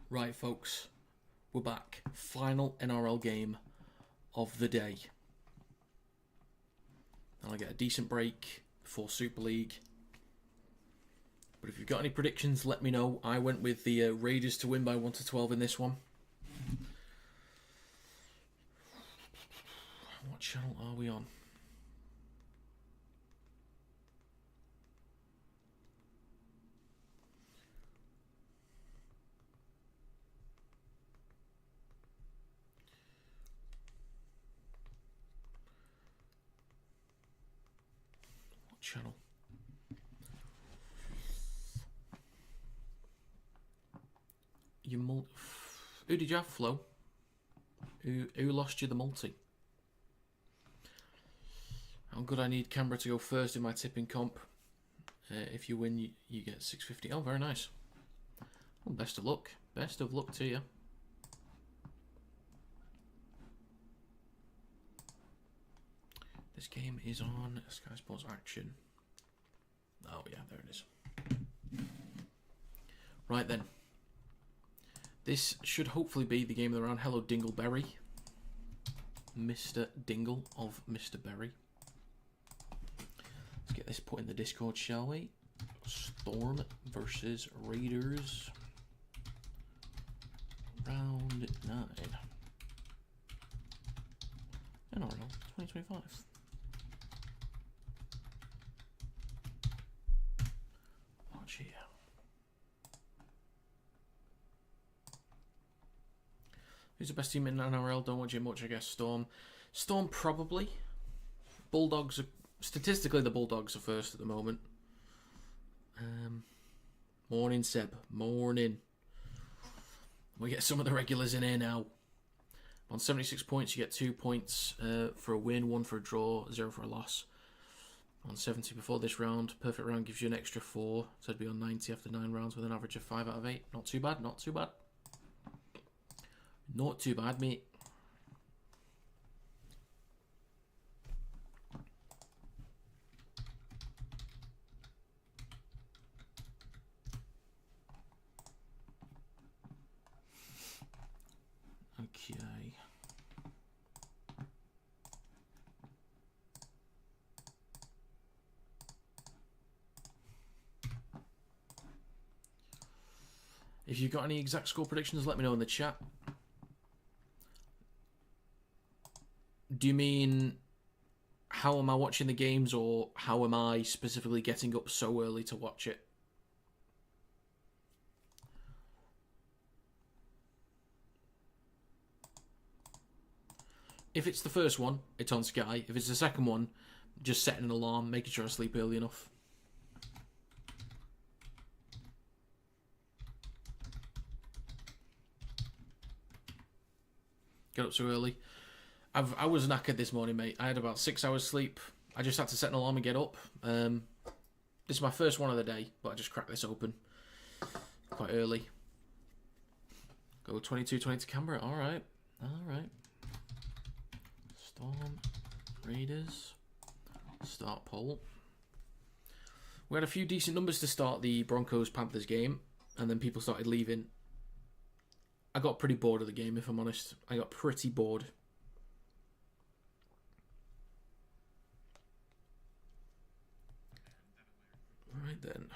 Right, folks, we're back. Final NRL game of the day. And I get a decent break before Super League. But if you've got any predictions, let me know. I went with the Raiders to win by 1-12 in this one. What channel are we on? Channel. Who did you have, Flo? Who lost you the multi? How good I need Canberra to go first in my tipping comp. If you win, you get 650. Oh, very nice. Well, best of luck. Best of luck to you. This game is on Sky Sports Action. Oh yeah, there it is. Right then. This should hopefully be the game of the round. Hello, Dingleberry. Mr. Dingle of Mr. Berry. Let's get this put in the Discord, shall we? Storm versus Raiders. Round 9. NRL 2025. Here. Who's the best team in NRL? Don't watch it much, I guess. Storm. Storm probably. Bulldogs are statistically the Bulldogs are first at the moment. Morning, Seb. Morning. We get some of the regulars in here now. On 76 points, you get 2 points for a win, 1 for a draw, 0 for a loss. On 70 before this round. Perfect round gives you an extra 4. So it'd be on 90 after 9 rounds with an average of 5 out of 8. Not too bad, not too bad. Not too bad, mate. Okay. If you've got any exact score predictions, let me know in the chat. Do you mean how am I watching the games, or how am I specifically getting up so early to watch it? If it's the first one, it's on Sky. If it's the second one, just setting an alarm, making sure I sleep early enough. Get up so early. I was knackered this morning, mate. I had about 6 hours sleep. I just had to set an alarm and get up. This is my first one of the day, but I just cracked this open quite early. Go 22-20 to Canberra. All right. Storm, Raiders. Start poll. We had a few decent numbers to start the Broncos-Panthers game, and then people started leaving. I got pretty bored of the game, if I'm honest. I got pretty bored. Right then.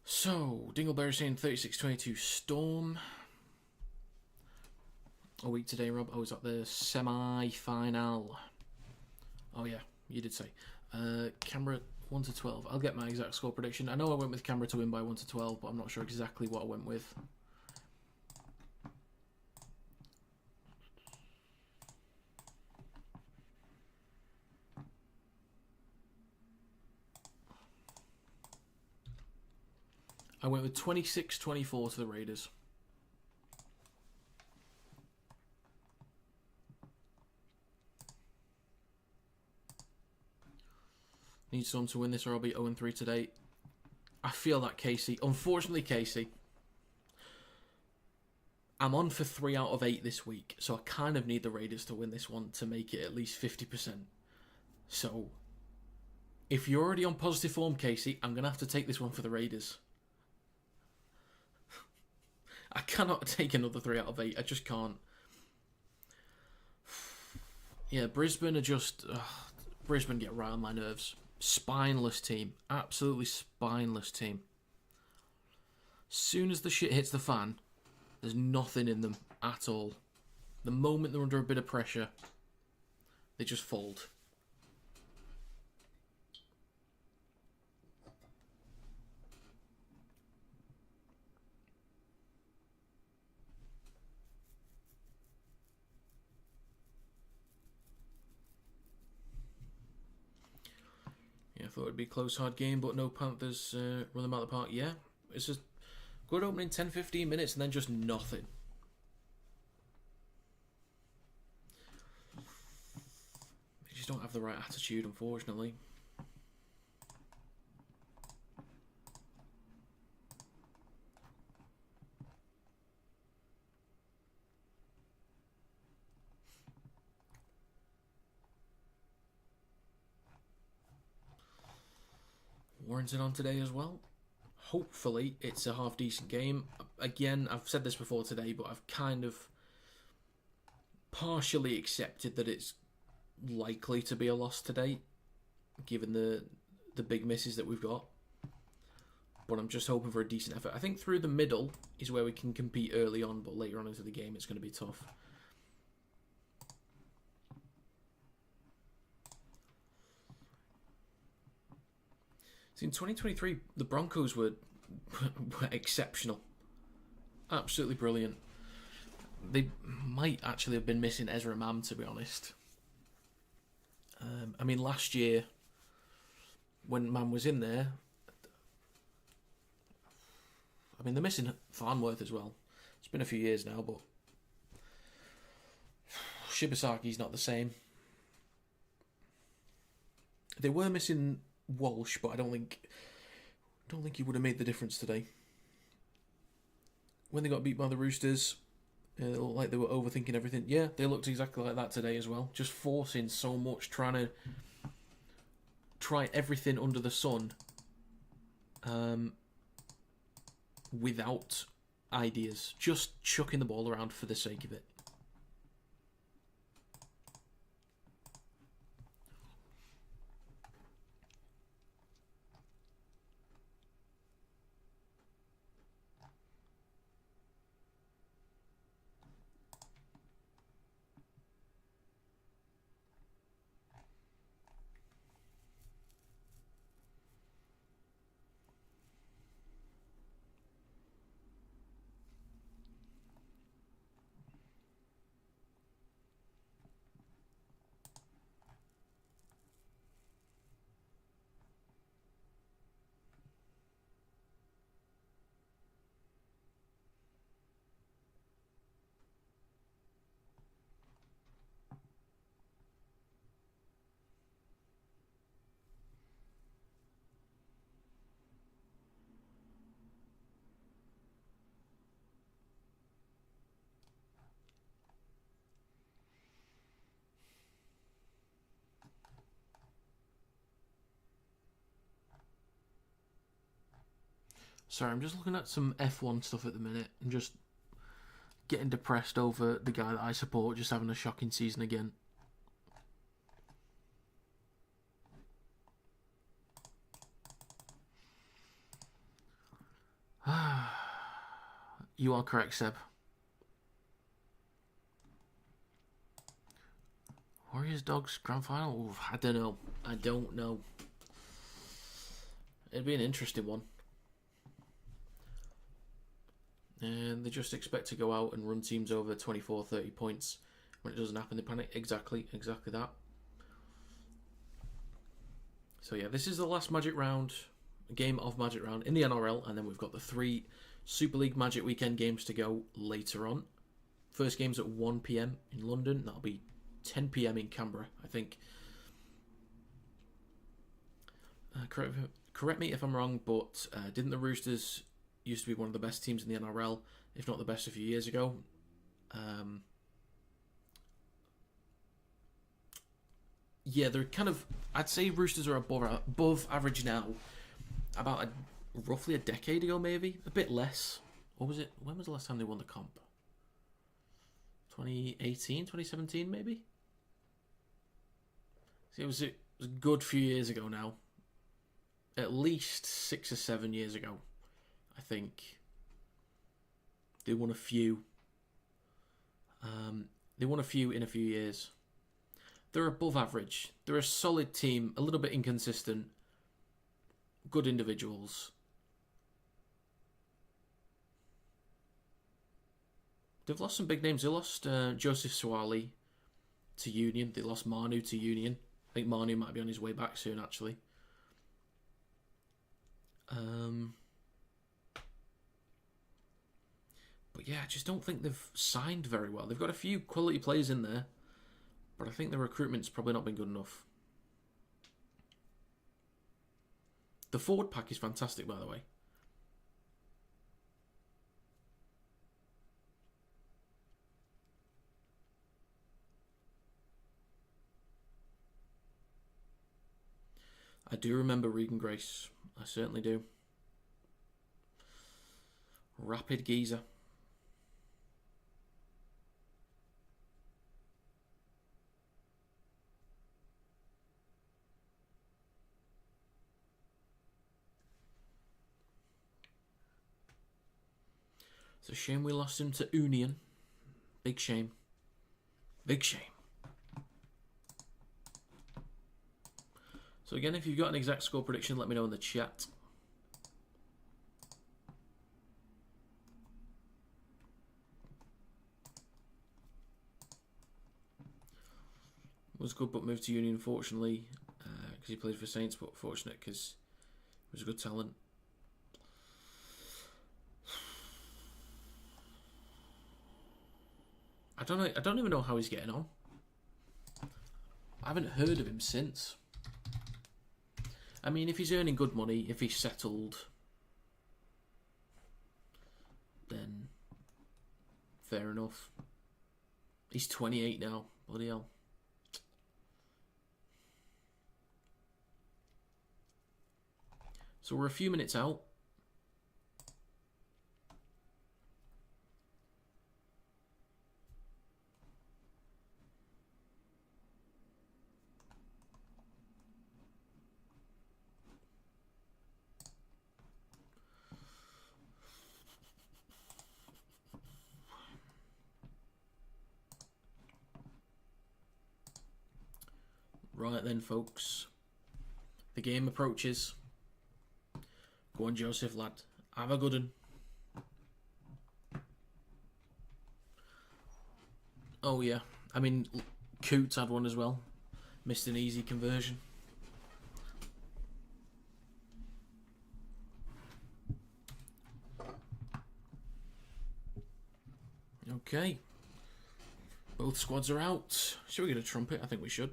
So, Dingleberry saying 36-22 Storm. a week today, Rob? Oh, is that the semi-final? Oh, yeah, you did say. Canberra 1-12. I'll get my exact score prediction. I know I went with Canberra to win by 1-12, but I'm not sure exactly what I went with. I went with 26-24 to the Raiders. Need Storm to win this or I'll be 0-3 today. I feel that, Casey. Unfortunately, Casey, I'm on for 3 out of 8 this week, so I kind of need the Raiders to win this one to make it at least 50%. So, if you're already on positive form, Casey, I'm going to have to take this one for the Raiders. I cannot take another 3 out of 8. I just can't. Yeah, Brisbane are just... Brisbane get right on my nerves. Spineless team. Absolutely spineless team. Soon as the shit hits the fan, there's nothing in them at all. The moment they're under a bit of pressure, they just fold. Yeah, I thought it'd be a close, hard game, but no Panthers run them out of the park. Yeah, it's just good opening 10-15 minutes and then just nothing. They just don't have the right attitude, unfortunately. Warrington on today as well. Hopefully it's a half decent game. Again, I've said this before today, but I've kind of partially accepted that it's likely to be a loss today, given the big misses that we've got. But I'm just hoping for a decent effort. I think through the middle is where we can compete early on, but later on into the game it's going to be tough. See, in 2023, the Broncos were exceptional. Absolutely brilliant. They might actually have been missing Ezra Mam, to be honest. I mean, last year, when Mam was in there, I mean, they're missing Farnworth as well. It's been a few years now, but Shibasaki's not the same. They were missing Walsh, but I don't think he would have made the difference today. When they got beat by the Roosters, it looked like they were overthinking everything. Yeah, they looked exactly like that today as well. Just forcing so much, trying to try everything under the sun, without ideas. Just chucking the ball around for the sake of it. Sorry, I'm just looking at some F1 stuff at the minute and just getting depressed over the guy that I support just having a shocking season again. You are correct, Seb. Warriors Dogs grand final? Oof, I don't know. I don't know. It'd be an interesting one. And they just expect to go out and run teams over 24, 30 points. When it doesn't happen, they panic. Exactly that. So yeah, this is the last Magic Round, game of Magic Round in the NRL, and then we've got the 3 Super League Magic Weekend games to go later on. First game's at 1 PM in London. That'll be 10 PM in Canberra, I think. Correct me if I'm wrong, but didn't the Roosters used to be one of the best teams in the NRL, if not the best a few years ago? Yeah, they're kind of... I'd say Roosters are above average now. About roughly a decade ago, maybe. A bit less. What was it? When was the last time they won the comp? 2018, 2017, maybe? See, it was a good few years ago now. At least 6 or 7 years ago, I think. They won a few. They won a few in a few years. They're above average. They're a solid team, a little bit inconsistent. Good individuals. They've lost some big names. They lost Joseph Suwali to Union. They lost Manu to Union. I think Manu might be on his way back soon, actually. But yeah, I just don't think they've signed very well. They've got a few quality players in there, but I think the recruitment's probably not been good enough. The forward pack is fantastic, by the way. I do remember Regan Grace. I certainly do. Rapid geezer. It's a shame we lost him to Union. Big shame. Big shame. So again, if you've got an exact score prediction, let me know in the chat. Was good, but moved to Union, unfortunately, because he played for Saints, but fortunate because he was a good talent. I don't even know how he's getting on. I haven't heard of him since. I mean, if he's earning good money, if he's settled, then fair enough. He's 28 now. Bloody hell. So we're a few minutes out. Right then, folks. The game approaches. Go on, Joseph, lad. Have a good one. Oh, yeah. I mean, Coots had one as well. Missed an easy conversion. Okay. Both squads are out. Should we get a trumpet? I think we should.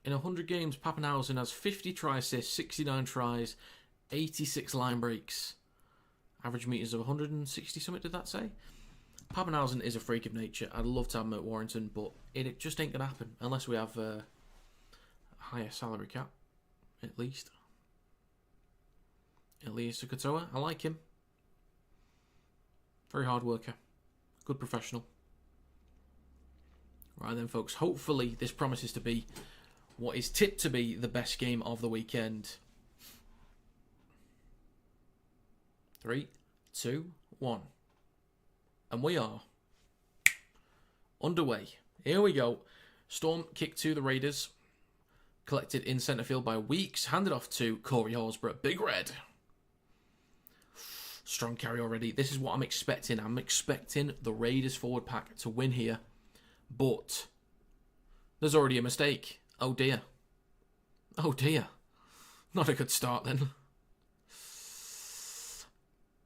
In 100 games, Pappenhausen has 50 try assists, 69 tries, 86 line breaks. Average meters of 160 something, did that say? Pappenhausen is a freak of nature. I'd love to have him at Warrington, but it just ain't going to happen unless we have a higher salary cap, at least. Elias Katoa, I like him. Very hard worker. Good professional. Right then, folks. Hopefully this promises to be what is tipped to be the best game of the weekend. 3, 2, 1. And we are underway. Here we go. Storm kick to the Raiders. Collected in centre field by Weeks. Handed off to Corey Horsburgh. Big Red. Strong carry already. This is what I'm expecting. I'm expecting the Raiders forward pack to win here. But there's already a mistake. Oh dear. Oh dear. Not a good start then.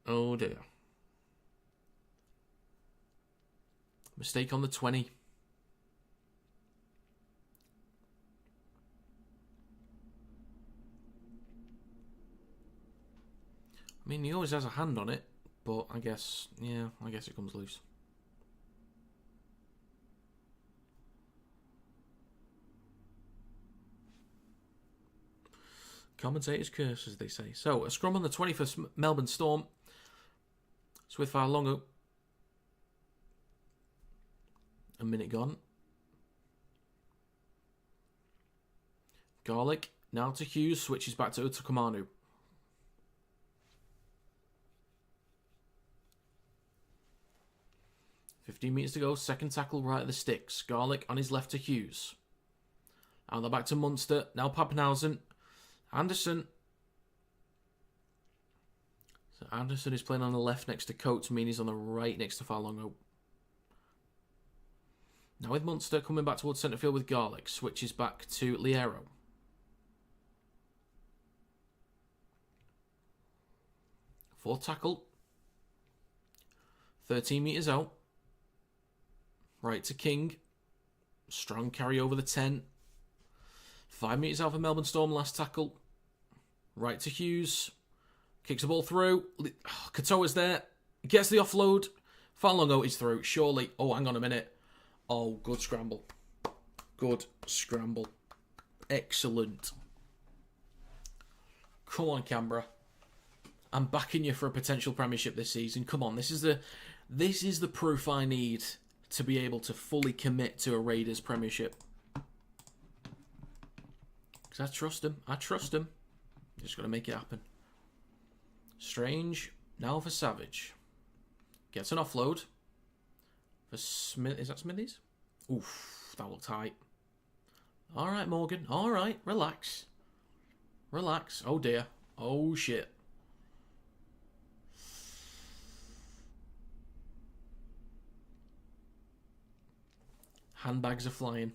Oh dear. Mistake on the 20. I mean, he always has a hand on it, but I guess it comes loose. Commentator's curse, as they say. So, a scrum on the 20 for Melbourne Storm. Smith Longo. A minute gone. Garlic. Now to Hughes. Switches back to Utokumanu. $15 meters to go. Second tackle right at the sticks. Garlic on his left to Hughes. Out the back to Munster. Now Pappenhausen. Anderson. So Anderson is playing on the left next to Coates. Meany's on the right next to Falongo. Now with Munster coming back towards centre field with Garlic. Switches back to Liero. Fourth tackle. 13 metres out. Right to King. Strong carry over the 10. 5 metres out for Melbourne Storm. Last tackle. Right to Hughes. Kicks the ball through. Katoa's there. Gets the offload. Falongo is through. Surely. Oh, hang on a minute. Oh, good scramble. Good scramble. Excellent. Come on, Canberra. I'm backing you for a potential premiership this season. Come on, this is the proof I need to be able to fully commit to a Raiders premiership. Because I trust him. Just got to make it happen. Strange. Now for Savage. Gets an offload. For Smith. Is that Smithies? Oof, that looked tight. All right, Morgan. All right, relax. Relax. Oh, dear. Oh, shit. Handbags are flying.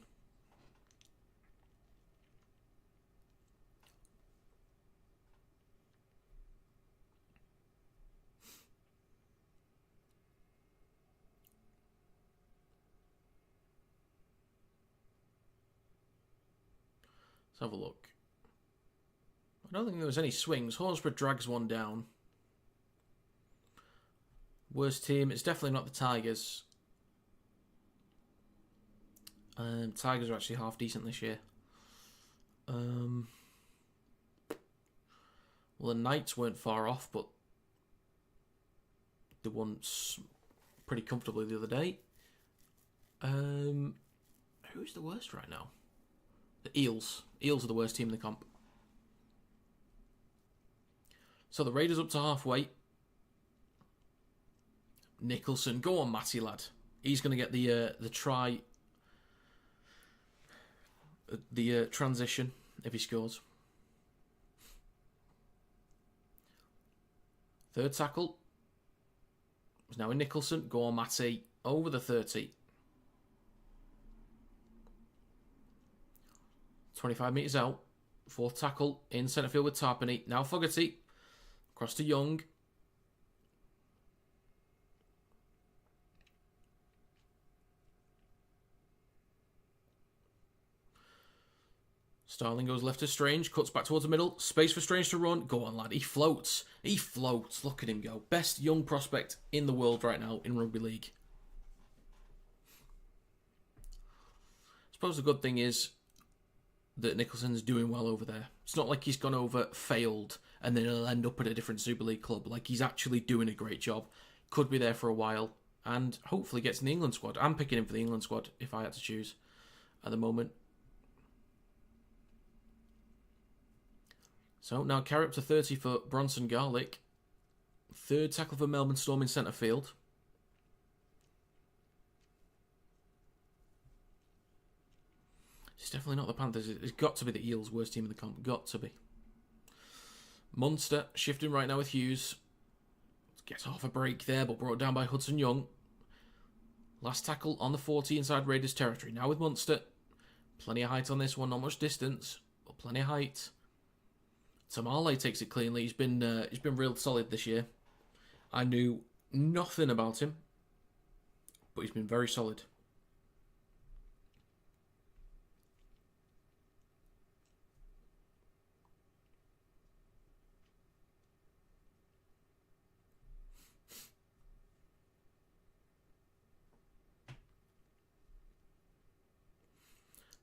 Let's have a look. I don't think there was any swings. Horsburgh drags one down. Worst team. It's definitely not the Tigers. Tigers are actually half decent this year. Well, the Knights weren't far off, but they won pretty comfortably the other day. Who's the worst right now? The Eels. Eels are the worst team in the comp. So the Raiders up to halfway. Nicholson, go on, Matty lad. He's going to get the try. The transition if he scores. Third tackle is now in Nicholson. Go on, Matty. Over the 30. 25 metres out. Fourth tackle in centre field with Tarpany. Now Fogarty. Across to Young. Starling goes left to Strange, cuts back towards the middle. Space for Strange to run. Go on, lad. He floats. He floats. Look at him go. Best young prospect in the world right now in Rugby League. I suppose the good thing is that Nicholson's doing well over there. It's not like he's gone over, failed, and then he'll end up at a different Super League club. Like, he's actually doing a great job. could be there for a while, and hopefully gets in the England squad. I'm picking him for the England squad if I had to choose at the moment. So now carry up to 30 for Bronson Garlick. Third tackle for Melbourne Storm in centre field. It's definitely not the Panthers. It's got to be the Eels' worst team in the comp. Got to be. Munster shifting right now with Hughes. Gets off a break there, but brought down by Hudson Young. Last tackle on the 40 inside Raiders territory. Now with Munster. Plenty of height on this one. Not much distance, but plenty of height. Tamale takes it cleanly. He's been real solid this year. I knew nothing about him, but he's been very solid.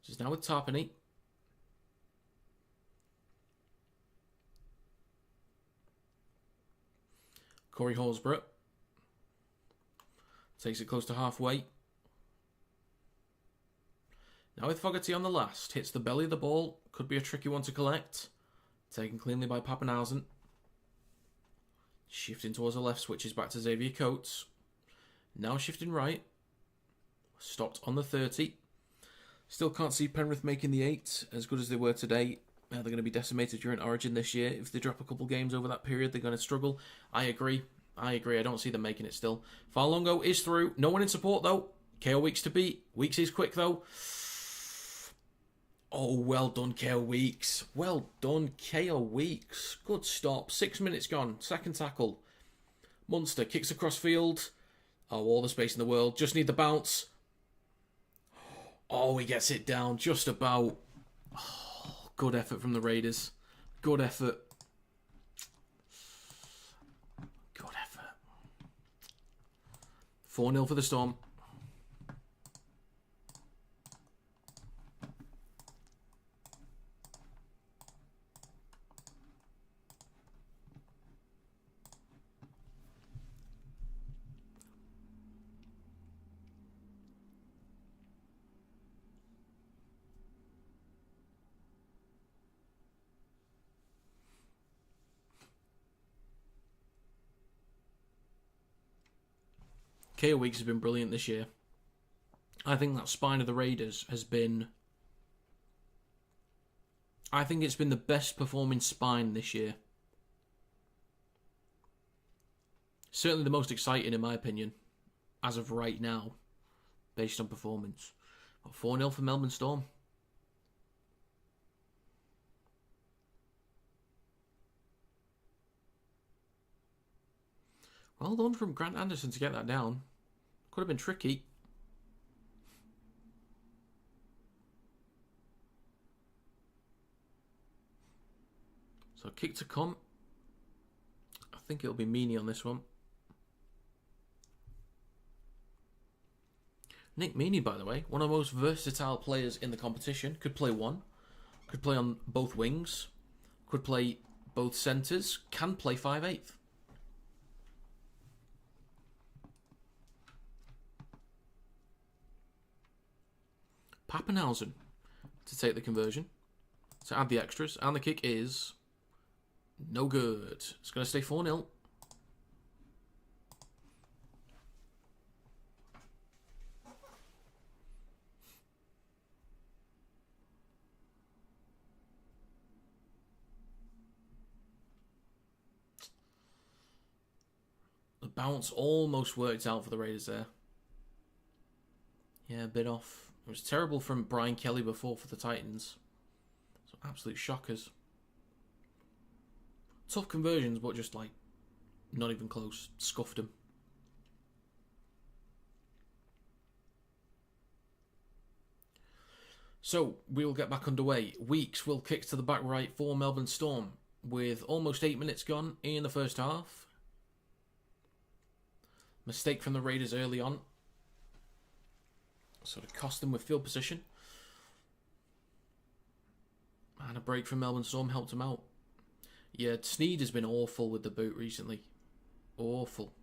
Just now with Tarpany. Corey Horsburgh takes it close to halfway. Now with Fogarty on the last. Hits the belly of the ball. Could be a tricky one to collect. Taken cleanly by Pappenhausen. Shifting towards the left. Switches back to Xavier Coates. Now shifting right. Stopped on the 30. Still can't see Penrith making the 8. As good as they were today. They're going to be decimated during Origin this year. If they drop a couple games over that period, they're going to struggle. I agree. I don't see them making it still. Farlongo is through. No one in support, though. KO Weeks to beat. Weeks is quick, though. Oh, well done, KO Weeks. Well done, KO Weeks. Good stop. 6 minutes gone. Second tackle. Munster kicks across field. Oh, all the space in the world. Just need the bounce. Oh, he gets it down. Just about. Oh. Good effort from the Raiders. Good effort. Good effort. 4-0 for the Storm. KO Weeks has been brilliant this year. I think that spine of the Raiders has been... I think it's been the best performing spine this year. Certainly the most exciting in my opinion, as of right now, based on performance. 4-0 for Melbourne Storm. Well done from Grant Anderson to get that down. Could have been tricky. So kick to come. I think it'll be Meany on this one. Nick Meany, by the way, one of the most versatile players in the competition. Could play one. Could play on both wings. Could play both centres. Can play 5/8. Pappenhausen to take the conversion, to add the extras, and the kick is no good. It's going to stay 4-0. The bounce almost worked out for the Raiders there. Yeah, a bit off. It was terrible from Brian Kelly before for the Titans. So absolute shockers. Tough conversions, but just like not even close. Scuffed them. So we'll get back underway. Weeks will kick to the back right for Melbourne Storm with almost 8 minutes gone in the first half. Mistake from the Raiders early on. Sort of cost them with field position. And a break from Melbourne Storm helped them out. Yeah, Sneed has been awful with the boot recently. Awful.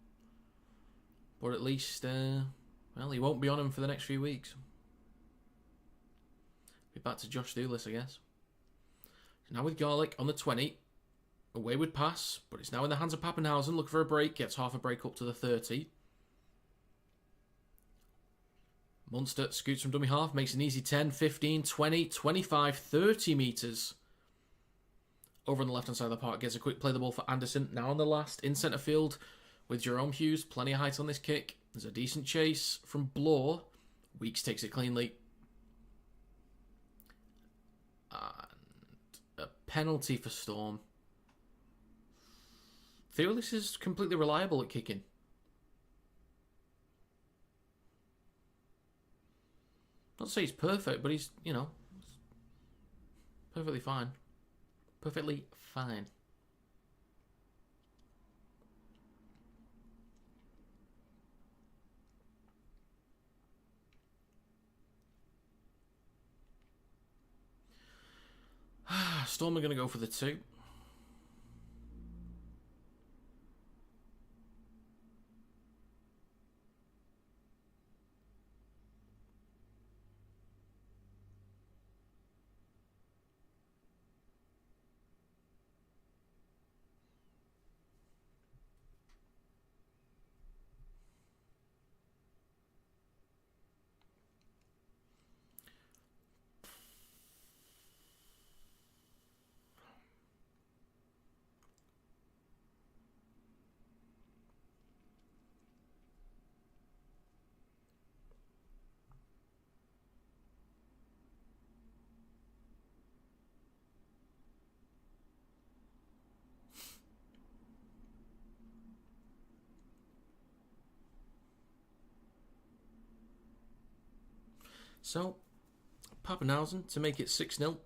But at least, well, he won't be on him for the next few weeks. Be back to Josh Thulis, I guess. Now with Garlick on the 20. A wayward pass, but it's now in the hands of Pappenhausen. Looking for a break. Gets half a break up to the 30. Munster scoots from dummy half. Makes an easy 10, 15, 20, 25, 30 metres. Over on the left-hand side of the park. Gets a quick play the ball for Anderson. Now on the last. In centre field with Jerome Hughes. Plenty of height on this kick. There's a decent chase from Bloor. Weeks takes it cleanly. And a penalty for Storm. Thulis is completely reliable at kicking. Not to say he's perfect, but he's, perfectly fine. Perfectly fine. Storm are going to go for the 2. So, Pappenhausen to make it 6-0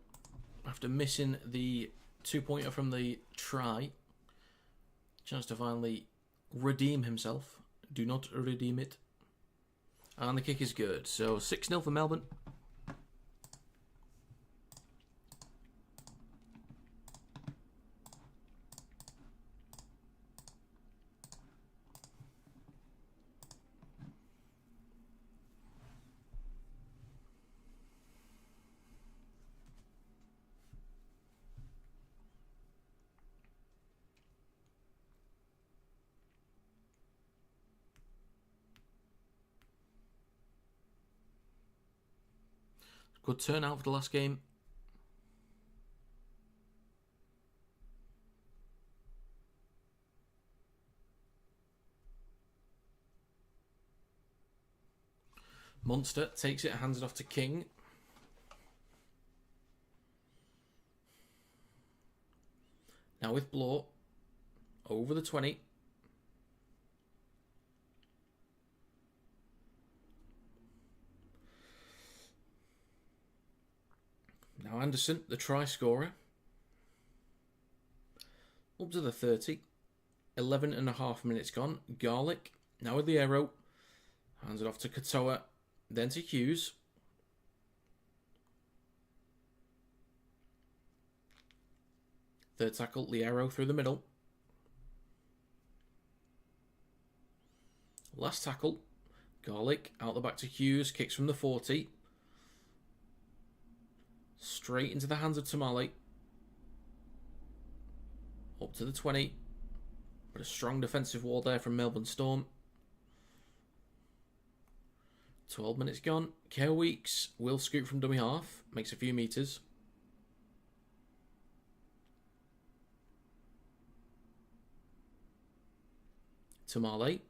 after missing the 2-pointer from the try. Chance to finally redeem himself. Do not redeem it. And the kick is good. So 6-0 for Melbourne. Good turnout for the last game. Munster takes it, hands it off to King. Now with Bloor. Over the 20. Now Anderson, the try scorer. Up to the 30. 11 and a half minutes gone. Garlick, now with the arrow. Hands it off to Katoa. Then to Hughes. Third tackle, Liero through the middle. Last tackle, Garlick out the back to Hughes. Kicks from the 40. Straight into the hands of Tamale. Up to the 20. But a strong defensive wall there from Melbourne Storm. 12 minutes gone. Kerr Weeks will scoot from dummy half. Makes a few metres. Tamale.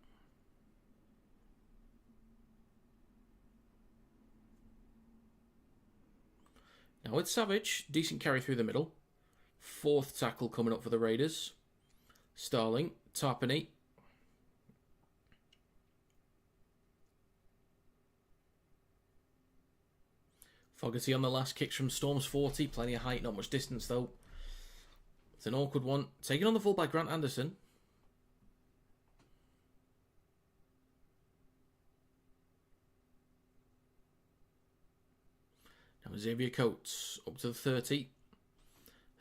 Now with Savage, decent carry through the middle. Fourth tackle coming up for the Raiders. Starling, Tarpany. Fogarty on the last, kicks from Storm's 40. Plenty of height, not much distance though. It's an awkward one. Taken on the full by Grant Anderson. Now Xavier Coates up to the 30.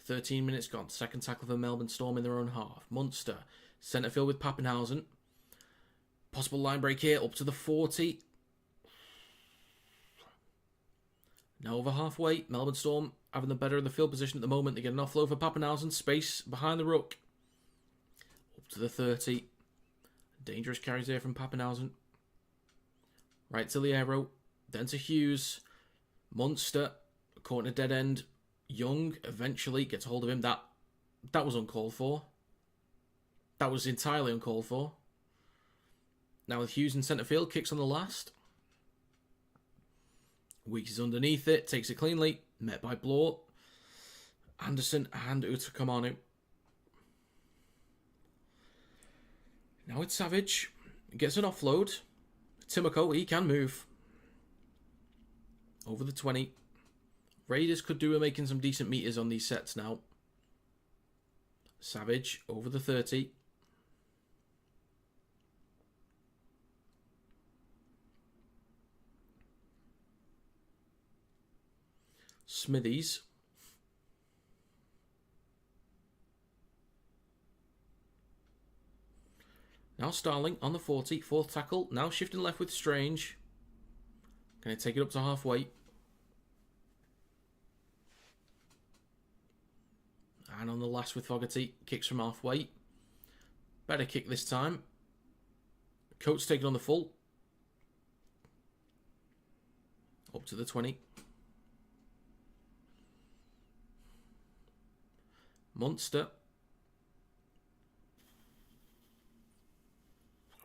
13 minutes gone. Second tackle for Melbourne Storm in their own half. Munster, centre field with Pappenhausen. Possible line break here, up to the 40. Now over halfway. Melbourne Storm having the better of the field position at the moment. They get an offload for Pappenhausen. Space behind the ruck. Up to the 30. Dangerous carries there from Pappenhausen. Right to Liero. Then to Hughes. Munster. Caught in a dead end. Young eventually gets hold of him. That was uncalled for. That was entirely uncalled for. Now with Hughes in centre field. Kicks on the last. Weeks is underneath it. Takes it cleanly. Met by Blore. Anderson and Utakamanu. Now it's Savage. Gets an offload. Timoko, he can move. Over the 20. Raiders could do with making some decent meters on these sets now. Savage over the 30. Smithies. Now Starling on the 40. Fourth tackle. Now shifting left with Strange. Going to take it up to halfway. And on the last with Fogarty. Kicks from halfway. Better kick this time. Coates taking on the full. Up to the 20. Munster.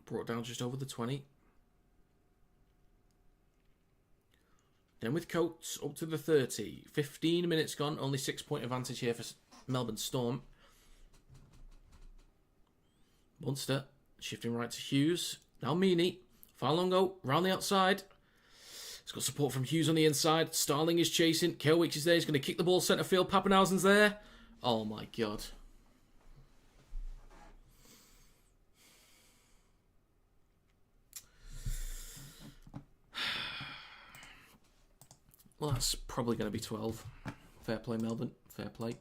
Brought down just over the 20. Then with Coates up to the 30. 15 minutes gone. Only 6-point advantage here for Melbourne Storm. Munster shifting right to Hughes. Now Meany. Farlongo round the outside. He's got support from Hughes on the inside. Starling is chasing. Kelwicks is there. He's going to kick the ball centre field. Pappenhausen's there. Oh my god. Well, that's probably going to be 12. Fair play, Melbourne. Fair play.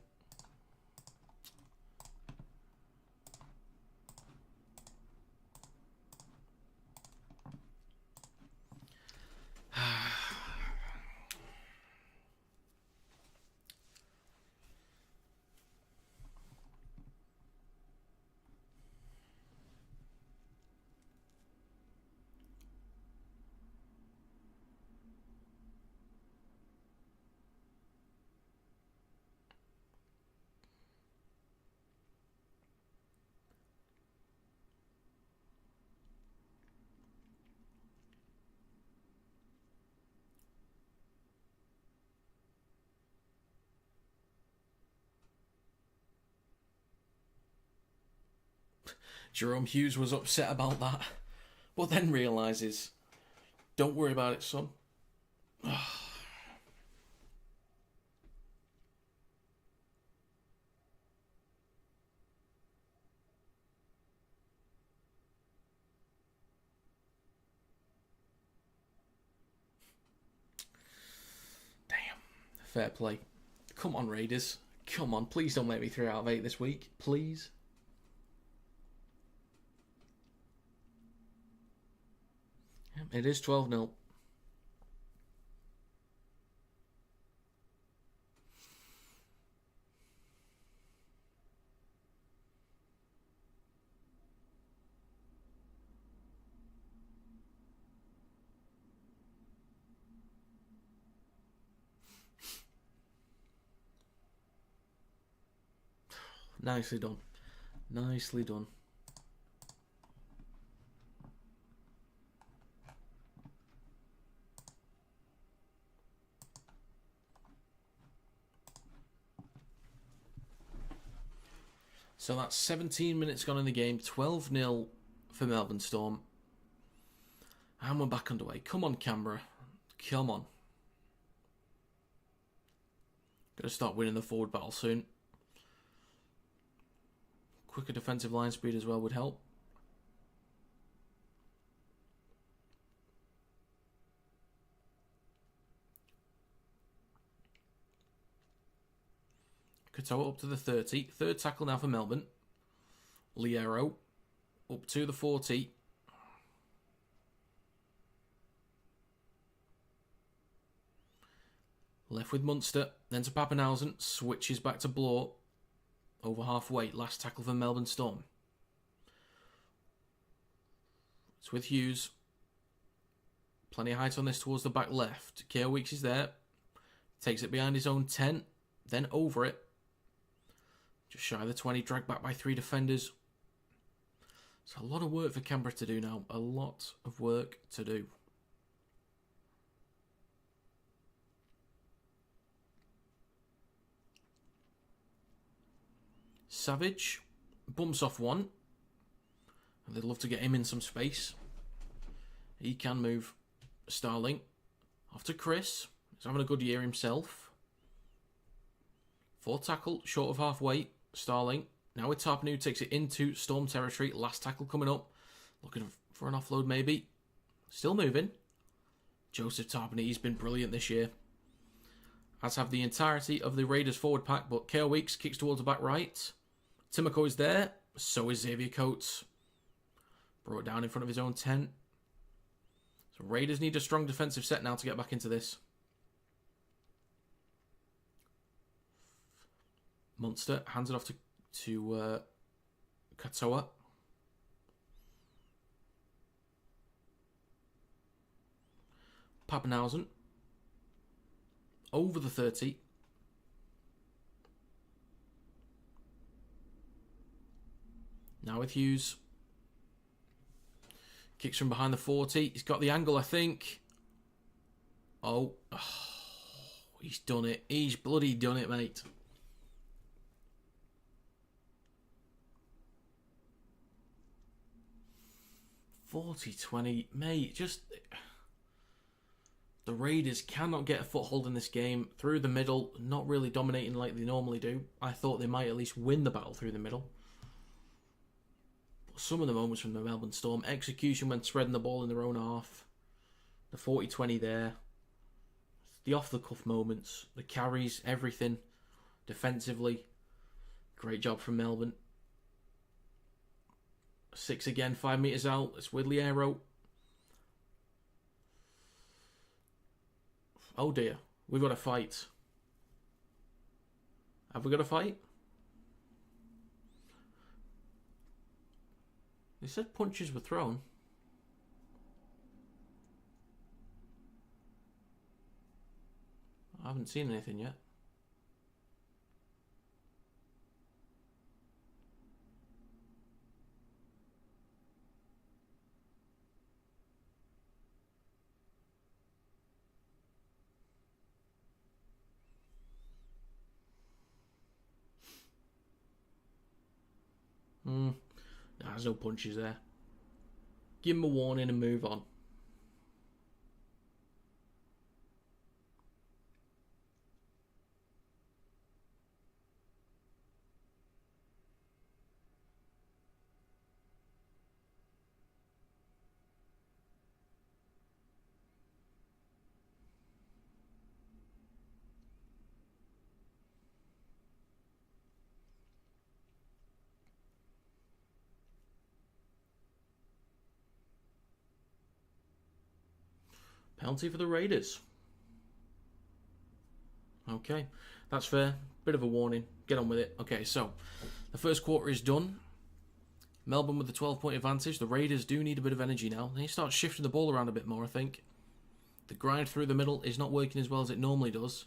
Jerome Hughes was upset about that, but then realises, don't worry about it, son. Damn. Fair play. Come on, Raiders. Come on, please don't make me 3 out of 8 this week. Please. It is 12-0. Nicely done. Nicely done. So that's 17 minutes gone in the game. 12-0 for Melbourne Storm. And we're back underway. Come on, Canberra. Come on. Gotta start winning the forward battle soon. Quicker defensive line speed as well would help. Katoa up to the 30. Third tackle now for Melbourne. Liero up to the 40. Left with Munster, then to Pappenhausen, switches back to Bloor. Over halfway, last tackle for Melbourne Storm. It's with Hughes. Plenty of height on this towards the back left. KO Weeks is there. Takes it behind his own 10, then over it. Just shy of the 20, dragged back by 3 defenders. It's a lot of work for Canberra to do now. A lot of work to do. Savage bumps off one. And they'd love to get him in some space. He can move. Starling off to Chris. He's having a good year himself. 4 tackle, short of halfway. Starling. Now with Tarpany, who takes it into Storm territory. Last tackle coming up. Looking for an offload maybe. Still moving. Joseph Tarpany, he's been brilliant this year. As have the entirety of the Raiders forward pack. But KO Weeks kicks towards the back right. Timoko is there. So is Xavier Coates. Brought down in front of his own 10. So Raiders need a strong defensive set now to get back into this. Munster hands it off to Katoa. Pappenhausen. Over the 30. Now with Hughes. Kicks from behind the 40. He's got the angle, I think. Oh, he's done it. He's bloody done it, mate. $40-20. Mate, just... The Raiders cannot get a foothold in this game. Through the middle, not really dominating like they normally do. I thought they might at least win the battle through the middle. Some of the moments from the Melbourne Storm. Execution when spreading the ball in their own half. The 40-20 there. The off-the-cuff moments. The carries, everything. Defensively. Great job from Melbourne. 6 again, 5 metres out. It's Widley Aero. Oh dear. We've got a fight. Have we got a fight? They said punches were thrown. I haven't seen anything yet. There's no punches there. Give him a warning and move on. Penalty for the Raiders. Okay, that's fair. Bit of a warning. Get on with it. Okay, so the first quarter is done. Melbourne with the 12-point advantage. The Raiders do need a bit of energy now. They start shifting the ball around a bit more, I think. The grind through the middle is not working as well as it normally does.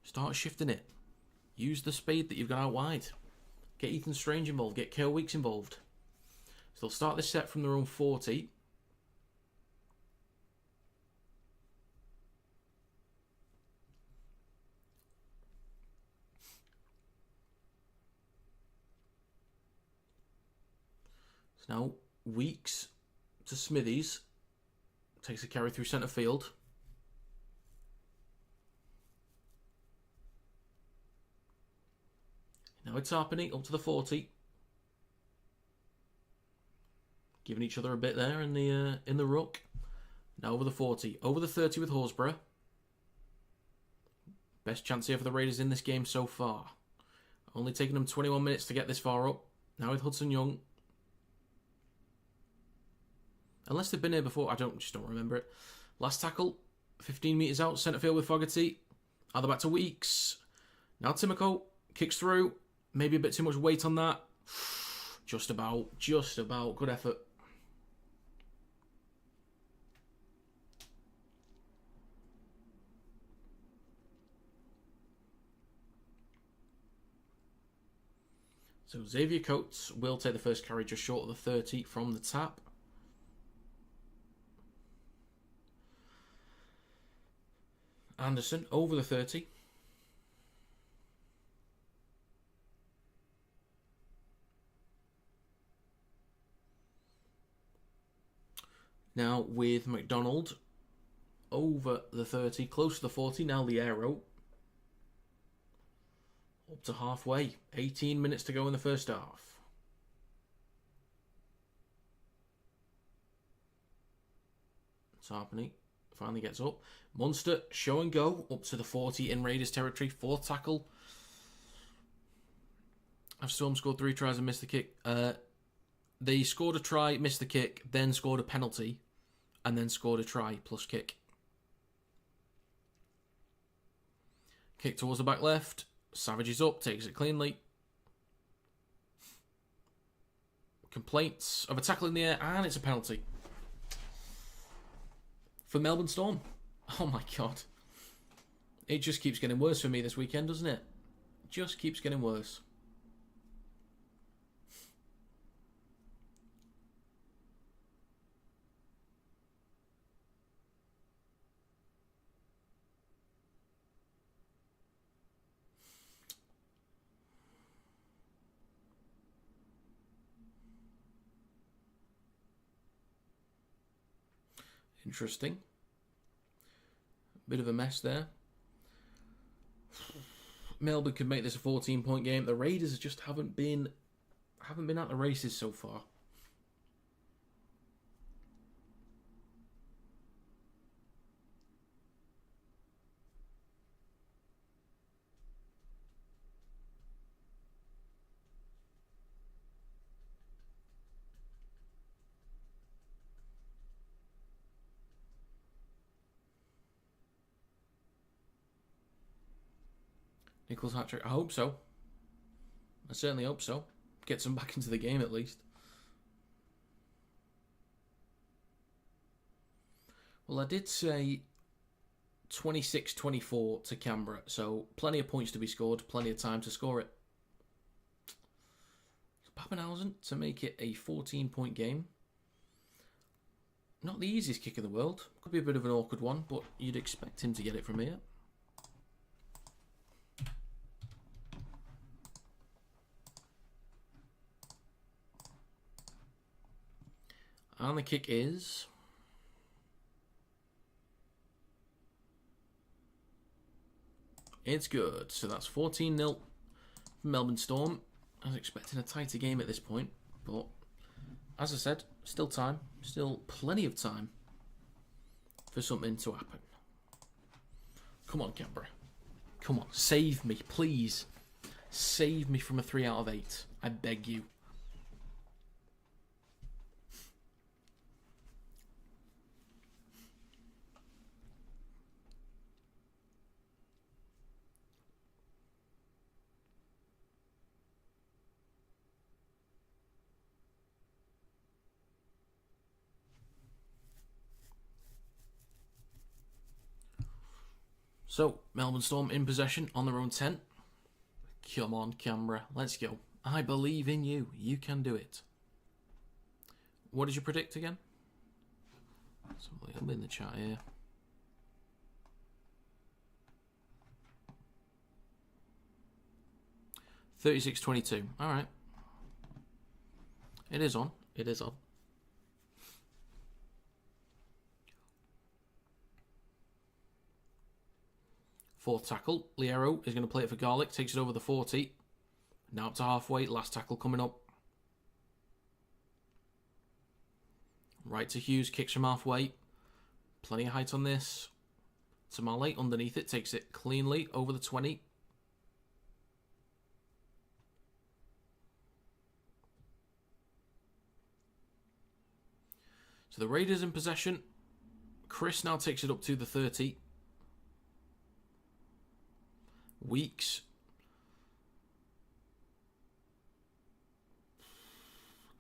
Start shifting it. Use the speed that you've got out wide. Get Ethan Strange involved. Get KO Weeks involved. So they'll start this set from their own 40. Now, Weeks to Smithies. Takes a carry through centre field. Now it's Tarpany up to the 40. Giving each other a bit there in the ruck. Now over the 40. Over the 30 with Horsburgh. Best chance here for the Raiders in this game so far. Only taking them 21 minutes to get this far up. Now with Hudson Young. Unless they've been here before, I just don't remember it. Last tackle, 15 metres out, centre field with Fogarty. Other back to Weeks. Now Timoko kicks through. Maybe a bit too much weight on that. Just about. Good effort. So Xavier Coates will take the first carry just short of the 30 from the tap. Anderson over the 30. Now with McDonald over the 30, close to the 40. Now Liero up to halfway. 18 minutes to go in the first half. Tarpany finally gets up. Munster, show and go, up to the 40 in Raiders territory. Fourth tackle. I've Storm scored 3 tries and missed the kick. They scored a try, missed the kick, then scored a penalty, and then scored a try plus kick. Kick towards the back left. Savage is up, takes it cleanly. Complaints of a tackle in the air, and it's a penalty. For Melbourne Storm. Oh my god. It just keeps getting worse for me this weekend, doesn't it? Just keeps getting worse. Interesting. Bit of a mess there. Melbourne could make this a 14-point game. The Raiders just haven't been at the races so far. Nichols hat-trick. I hope so. I certainly hope so. Gets them back into the game at least. Well, I did say 26-24 to Canberra, so plenty of points to be scored, plenty of time to score it. Pappenhausen to make it a 14-point game. Not the easiest kick in the world. Could be a bit of an awkward one, but you'd expect him to get it from here. And the kick is... It's good. So that's 14-0 for Melbourne Storm. I was expecting a tighter game at this point. But, as I said, still time. Still plenty of time for something to happen. Come on, Canberra. Come on. Save me, please. Save me from a 3 out of 8. I beg you. So, Melbourne Storm in possession on their own 10. Come on, Canberra. Let's go. I believe in you. You can do it. What did you predict again? So, it'll be in the chat here. $36.22. All right. It is on. It is on. Fourth tackle. Liero is going to play it for Garlic. Takes it over the 40. Now up to halfway. Last tackle coming up. Right to Hughes. Kicks from halfway. Plenty of height on this. Tamale underneath it. Takes it cleanly over the 20. So the Raiders in possession. Chris now takes it up to the 30. Weeks.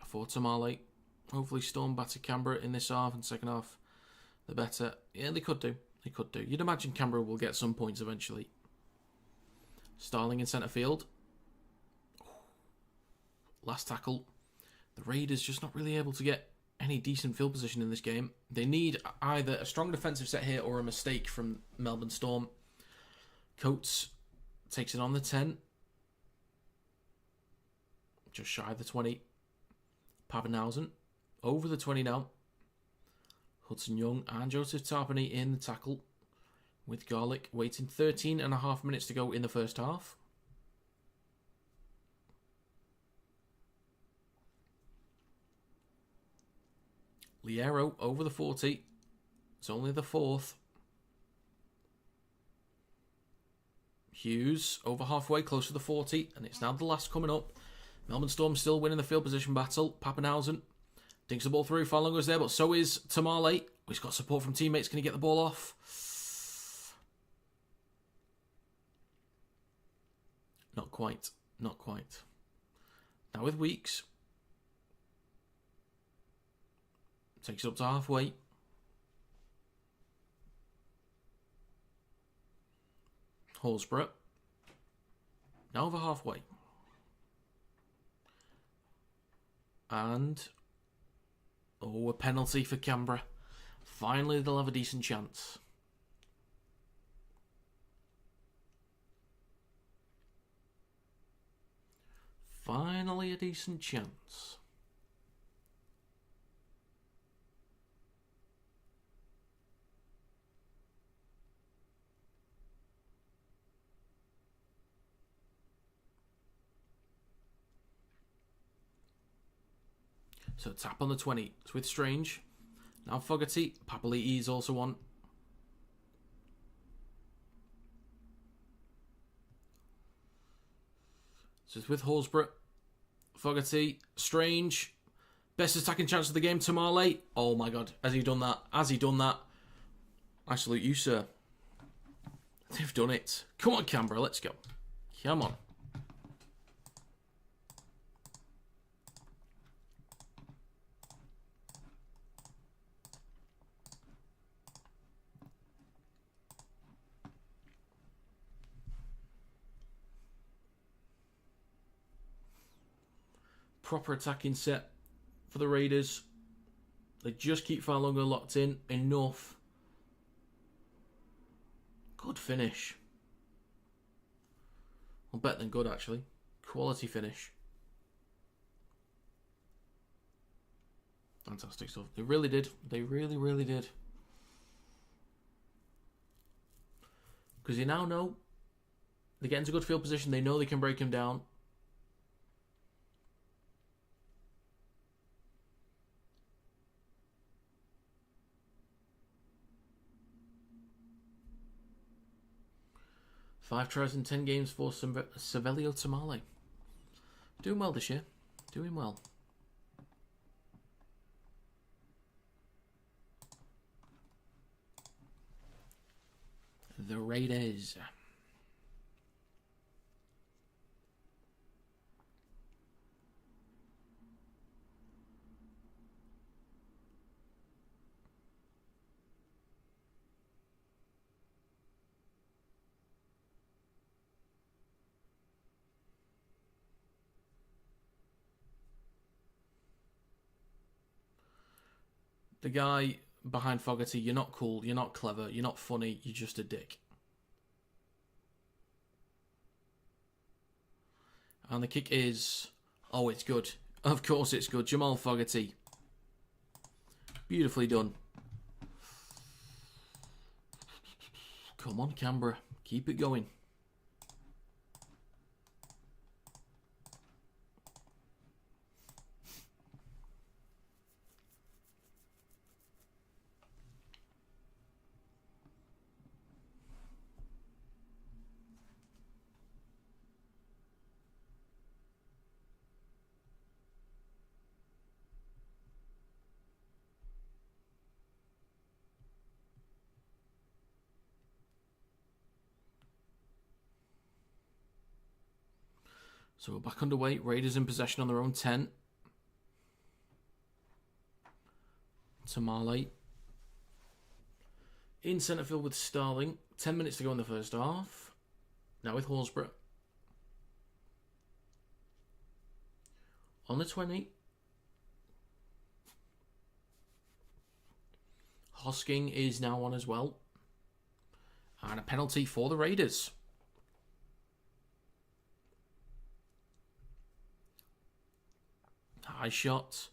For Tamale. Hopefully Storm batter Canberra in this half and second half. The better. Yeah, they could do. They could do. You'd imagine Canberra will get some points eventually. Starling in centre field. Last tackle. The Raiders just not really able to get any decent field position in this game. They need either a strong defensive set here or a mistake from Melbourne Storm. Coates takes it on the 10. Just shy of the 20. Pappenhausen over the 20 now. Hudson Young and Joseph Tarpany in the tackle. With Garlick waiting 13.5 minutes to go in the first half. Liero over the 40. It's only the 4th. Hughes over halfway, close to the 40. And it's now the last coming up. Melbourne Storm still winning the field position battle. Pappenhausen dinks the ball through. Furlong goes there, but so is Tamale. He's got support from teammates. Can he get the ball off? Not quite. Not quite. Now with Weeks. Takes it up to halfway. Horsburgh. Now over halfway. And... oh, a penalty for Canberra. Finally, they'll have a decent chance. Finally, a decent chance. So tap on the 20. It's with Strange. Now Fogarty. Papali'i is also on. So it's with Horsburgh. Fogarty. Strange. Best attacking chance of the game. Tamale. Oh my god. Has he done that? Has he done that? I salute you, sir. They've done it. Come on, Canberra. Let's go. Come on. Proper attacking set for the Raiders. They just keep Furlong locked in. Enough. Good finish. Well, better than good, actually. Quality finish. Fantastic stuff. They really did. They really, really did. Because you now know they get into good field position. They know they can break him down. Five tries in 10 games for Savelio Tamale. Doing well this year. Doing well. The Raiders. The guy behind Fogarty, you're not cool, you're not clever, you're not funny, you're just a dick. And the kick is... oh, it's good. Of course it's good. Jamal Fogarty. Beautifully done. Come on, Canberra. Keep it going. So we're back underway. Raiders in possession on their own 10. Tamale. In centre field with Starling. 10 minutes to go in the first half. Now with Horsburgh. On the 20. Hosking is now on as well. And a penalty for the Raiders. High shot.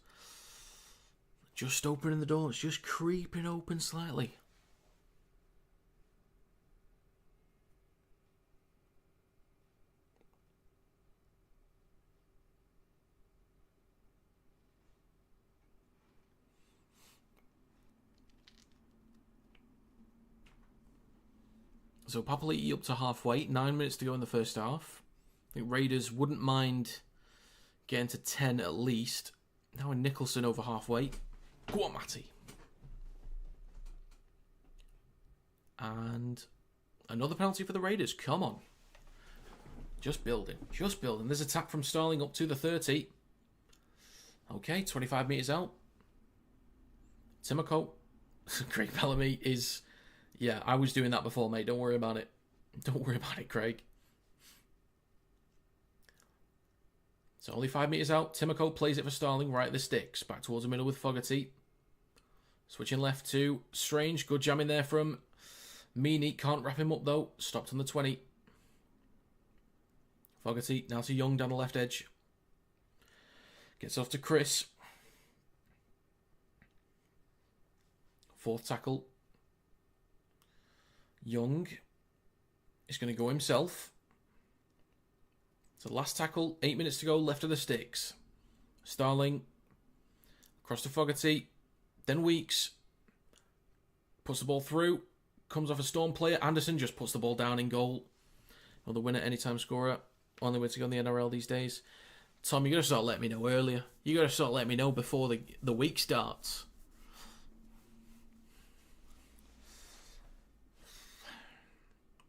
Just opening the door. It's just creeping open slightly. So Papali'i up to halfway. 9 minutes to go in the first half. I think Raiders wouldn't mind getting to 10 at least. Now a Nicholson over halfway. Go on, Matty. And another penalty for the Raiders. Come on. Just building. Just building. There's a tap from Starling up to the 30. Okay, 25 metres out. Timoko. Craig Bellamy is... Yeah, I was doing that before, mate. Don't worry about it. Don't worry about it, Craig. So only 5 metres out. Timoko plays it for Starling right at the sticks. Back towards the middle with Fogarty. Switching left to Strange. Good jamming there from Meany. Can't wrap him up though. Stopped on the 20. Fogarty now to Young down the left edge. Gets off to Chris. Fourth tackle. Young is going to go himself. So last tackle, 8 minutes to go, left of the sticks. Starling, across to Fogarty, then Weeks, puts the ball through, comes off a Storm player. Anderson just puts the ball down in goal. Another winner, anytime scorer. Only way to go in the NRL these days. Tom, you got to start letting me know earlier. You got to start letting me know before the week starts.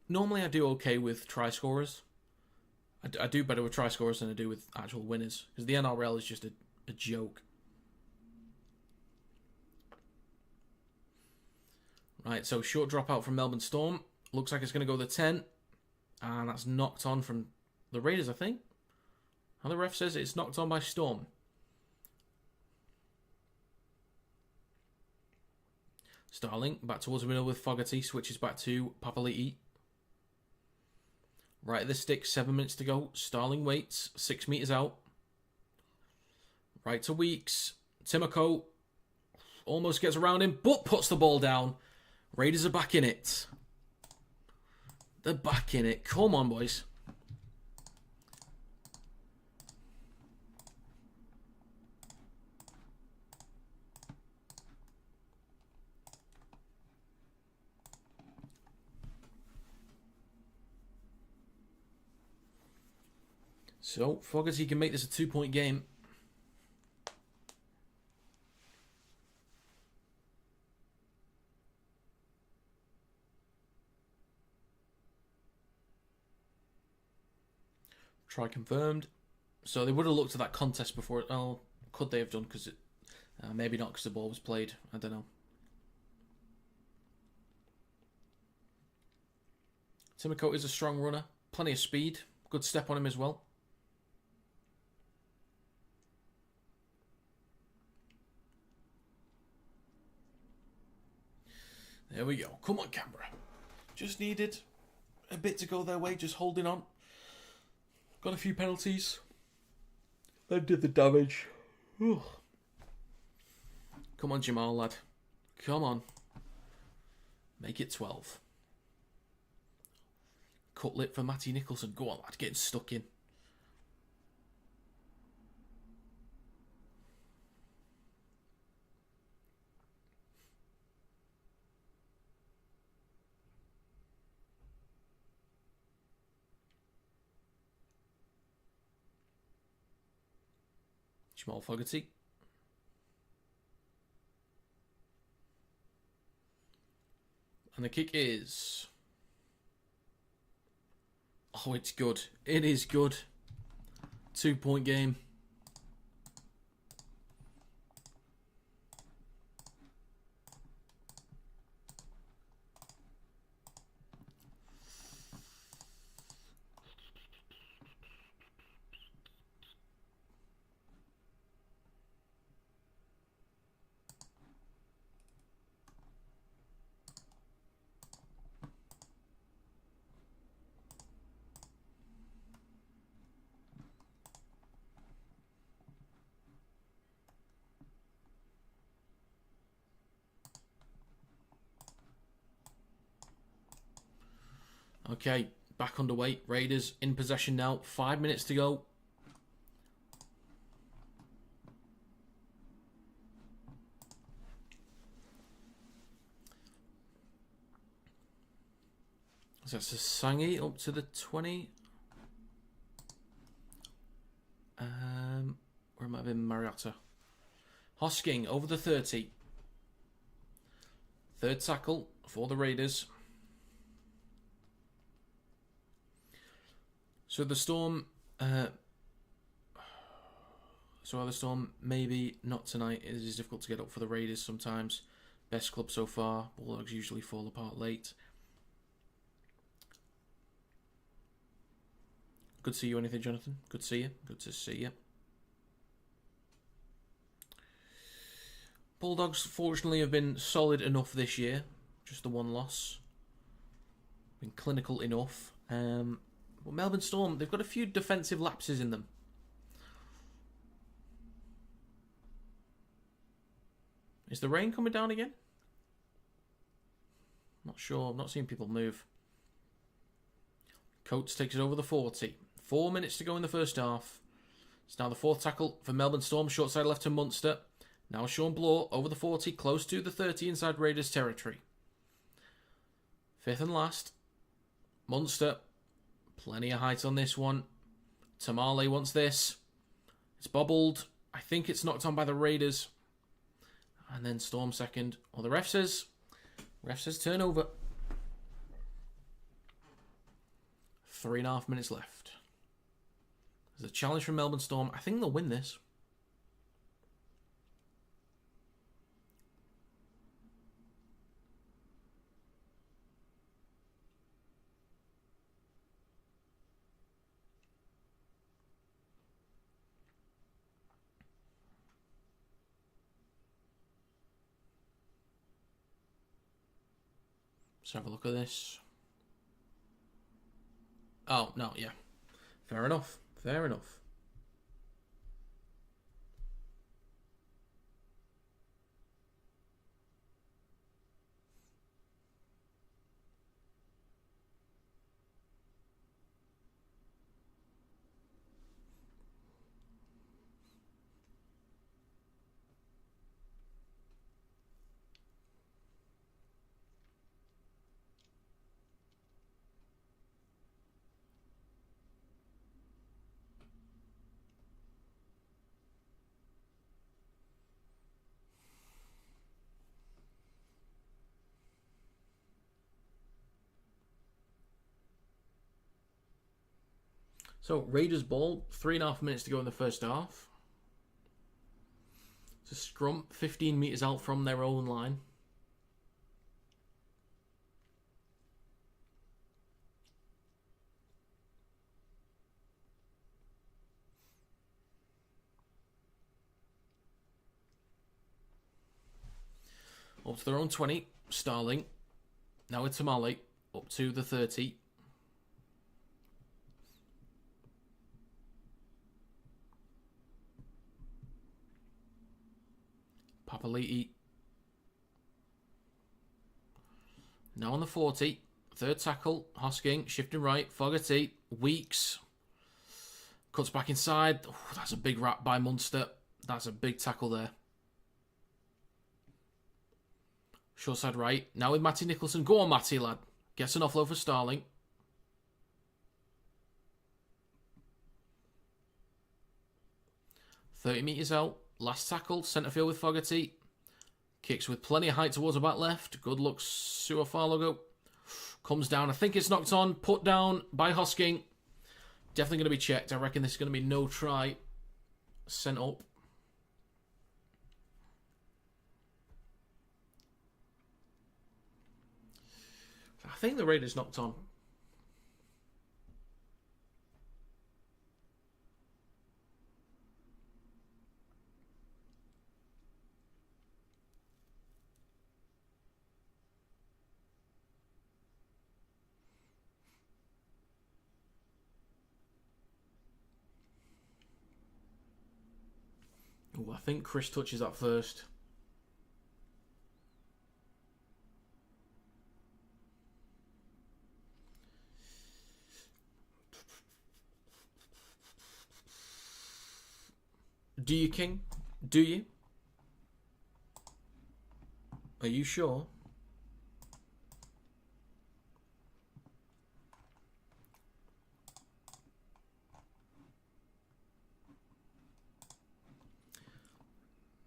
Normally I do okay with try scorers. I do better with try scorers than I do with actual winners. Because the NRL is just a joke. Right, so short dropout from Melbourne Storm. Looks like it's going to go the 10. And that's knocked on from the Raiders, I think. And the ref says it's knocked on by Storm. Starling back towards the middle with Fogarty. Switches back to Papali'i. Right at the stick, 7 minutes to go. Starling waits, 6 metres out. Right to Weeks. Timoko almost gets around him, but puts the ball down. Raiders are back in it. They're back in it. Come on, boys. So, Fogarty can make this a 2-point game. Try confirmed. So they would have looked at that contest before. Oh, could they have done? Because maybe not because the ball was played. I don't know. Timoko is a strong runner. Plenty of speed. Good step on him as well. There we go. Come on, Canberra. Just needed a bit to go their way. Just holding on. Got a few penalties. Then did the damage. Come on, Jamal, lad. Come on. Make it 12. Cutlet for Matty Nicholson. Go on, lad. Getting stuck in. Jamal Fogarty. And the kick is... Oh, it's good. It is good. 2-point game. Okay, back underway. Raiders in possession now. 5 minutes to go. So that's a Sangi up to the 20. Where might have been Mariota? Hosking over the 30. Third tackle for the Raiders. So the Storm, the Storm, maybe not tonight. It is difficult to get up for the Raiders sometimes. Best club so far. Bulldogs usually fall apart late. Good to see you. Anything, Jonathan? Good to see you. Good to see you. Bulldogs, fortunately, have been solid enough this year. Just the one loss. Been clinical enough. Well, Melbourne Storm, they've got a few defensive lapses in them. Is the rain coming down again? Not sure. I've not seen people move. Coates takes it over the 40. 4 minutes to go in the first half. It's now the fourth tackle for Melbourne Storm. Short side left to Munster. Now Sean Bloor over the 40, close to the 30 inside Raiders territory. Fifth and last. Munster. Plenty of height on this one. Tamale wants this. It's bobbled. I think it's knocked on by the Raiders. And then Storm second. Well, the ref says turnover. 3.5 minutes left. There's a challenge from Melbourne Storm. I think they'll win this. Let's have a look at this. Oh, no, yeah. Fair enough. Fair enough. So, Raiders ball, 3.5 minutes to go in the first half. It's a scrum, 15 metres out from their own line. Up to their own 20, Starling. Now with Tamale, up to the 30. Papali'i. Now on the 40. Third tackle. Hosking. Shifting right. Fogarty. Weeks. Cuts back inside. Oh, that's a big wrap by Munster. That's a big tackle there. Short side right. Now with Matty Nicholson. Go on, Matty, lad. Gets an offload for Starling. .30 metres out. Last tackle, centre field with Fogarty. Kicks with plenty of height towards the back left. Good luck, Suafalogo. Comes down. I think it's knocked on. Put down by Hosking. Definitely going to be checked. I reckon there's going to be no try sent up. I think the Raiders knocked on. Ooh, I think Chris touches that first. Do you, King? Do you? Are you sure?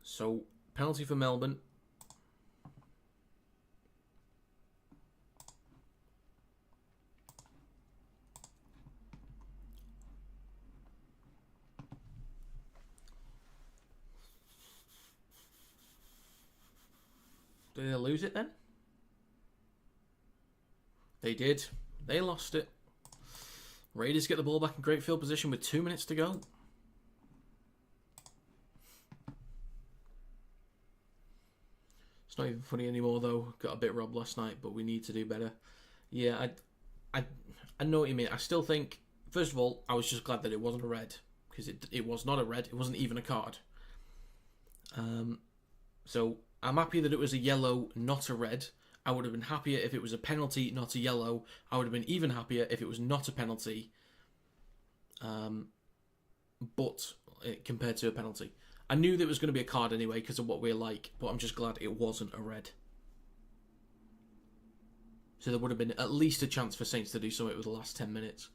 So, penalty for Melbourne. Did they lose it then? They did. They lost it. Raiders get the ball back in great field position with 2 minutes to go. It's not even funny anymore though. Got a bit robbed last night, but we need to do better. Yeah, I know what you mean. I still think, first of all, I was just glad that it wasn't a red, because it was not a red. It wasn't even a card. So I'm happy that it was a yellow, not a red. I would have been happier if it was a penalty, not a yellow. I would have been even happier if it was not a penalty, but compared to a penalty. I knew there was going to be a card anyway because of what we're like, but I'm just glad it wasn't a red. So there would have been at least a chance for Saints to do something with the last 10 minutes.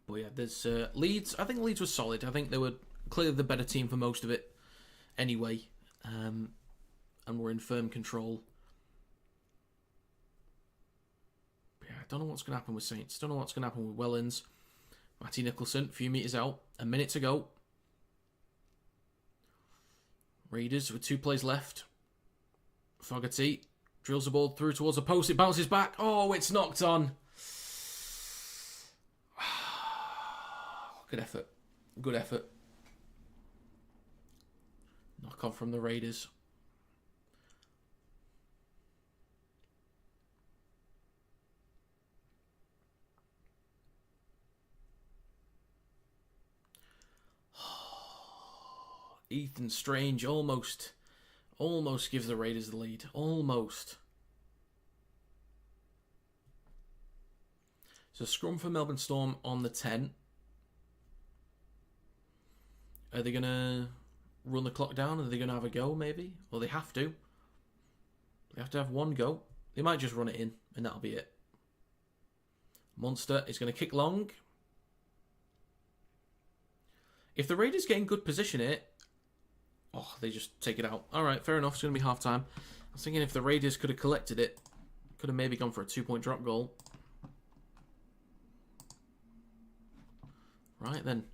But yeah, there's Leeds. I think Leeds was solid. I think they were clearly the better team for most of it anyway. And we're in firm control. But yeah, I don't know what's going to happen with Saints. Don't know what's going to happen with Wellens. Matty Nicholson, a few metres out. A minute to go. Raiders with 2 plays left. Fogarty drills the ball through towards the post. It bounces back. Oh, it's knocked on. Good effort. Good effort. Knock on from the Raiders. Ethan Strange almost gives the Raiders the lead. Almost. So scrum for Melbourne Storm on the 10. Are they going to run the clock down? Are they going to have a go, maybe? Well, they have to. They have to have one go. They might just run it in, and that'll be it. Munster is going to kick long. If the Raiders get in good position here, oh, they just take it out. All right, fair enough. It's going to be half-time. I was thinking if the Raiders could have collected it, could have maybe gone for a 2-point drop goal. Right, then.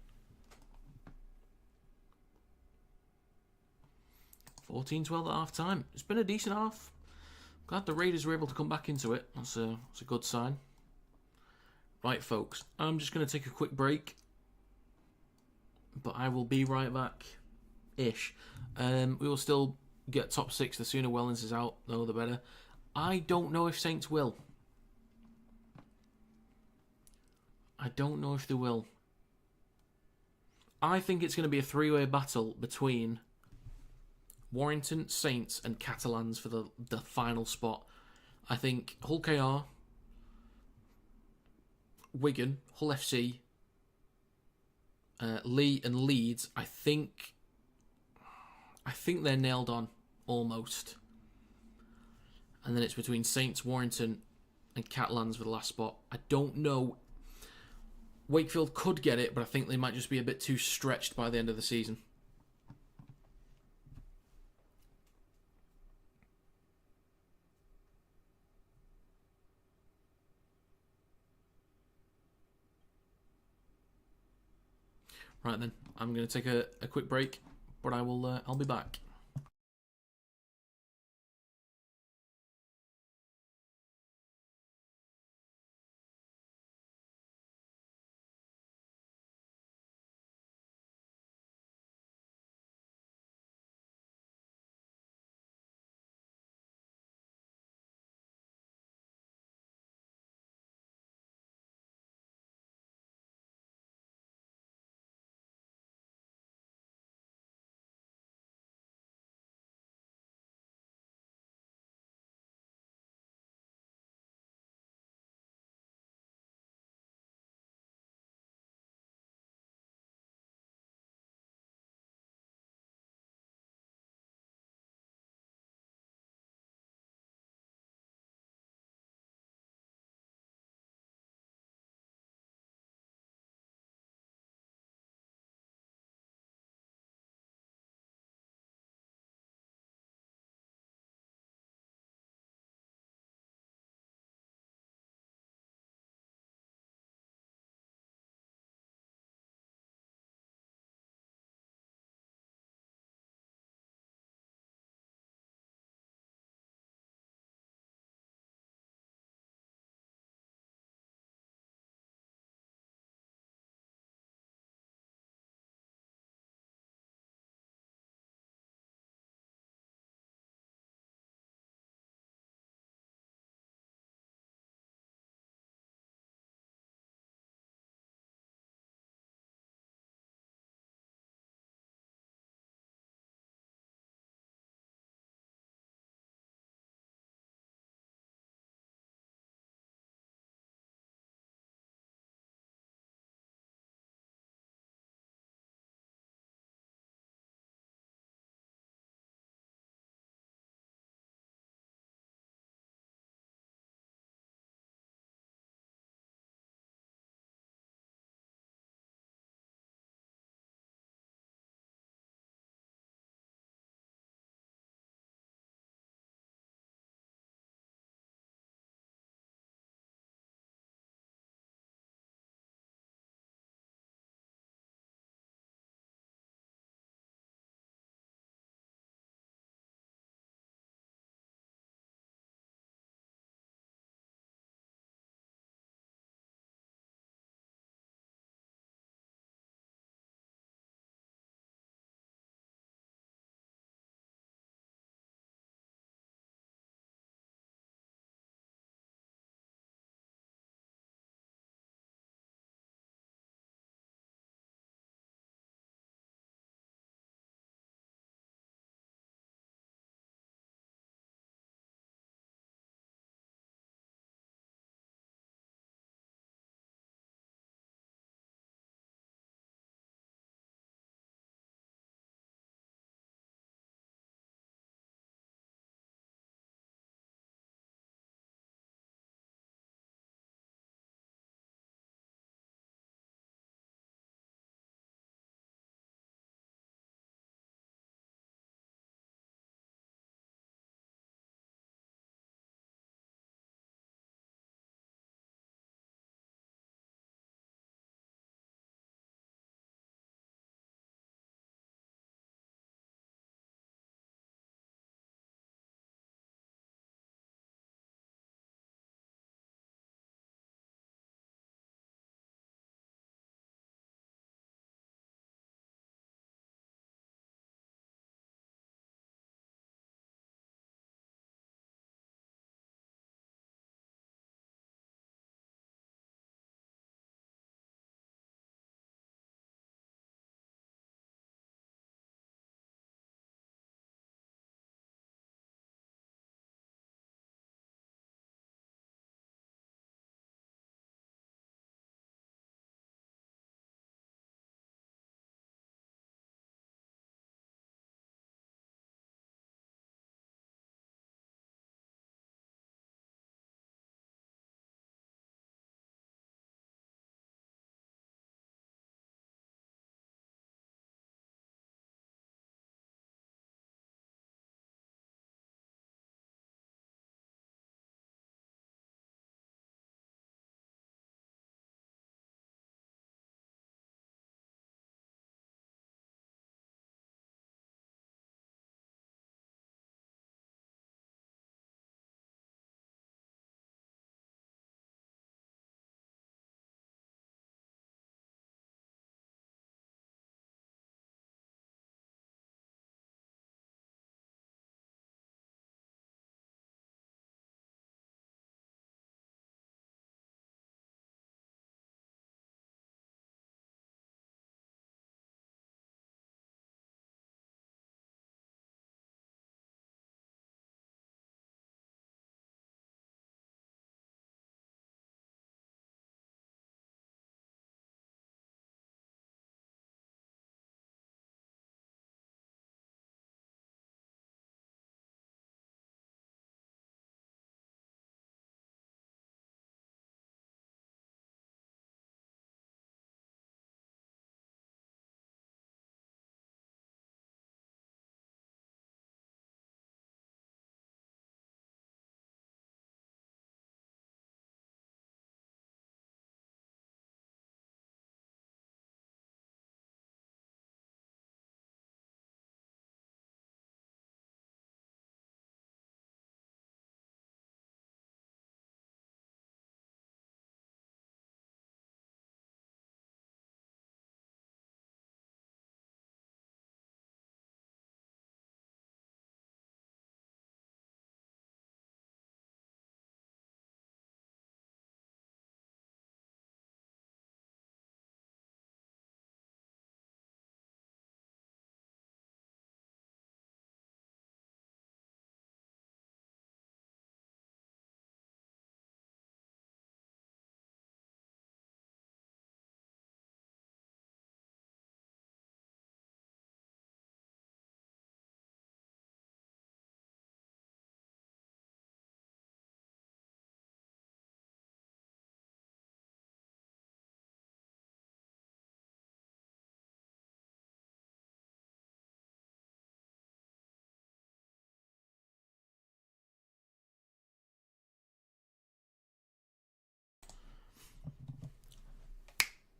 14-12 at half-time. It's been a decent half. Glad the Raiders were able to come back into it. That's a good sign. Right, folks. I'm just going to take a quick break. But I will be right back-ish. We will still get top 6. The sooner Wellens is out, though, the better. I don't know if Saints will. I don't know if they will. I think it's going to be a 3-way battle between Warrington, Saints, and Catalans for the final spot. I think Hull KR, Wigan, Hull FC, Lee and Leeds, I think they're nailed on, almost. And then it's between Saints, Warrington, and Catalans for the last spot. I don't know. Wakefield could get it, but I think they might just be a bit too stretched by the end of the season. Right then, I'm going to take a quick break, but I'll be back.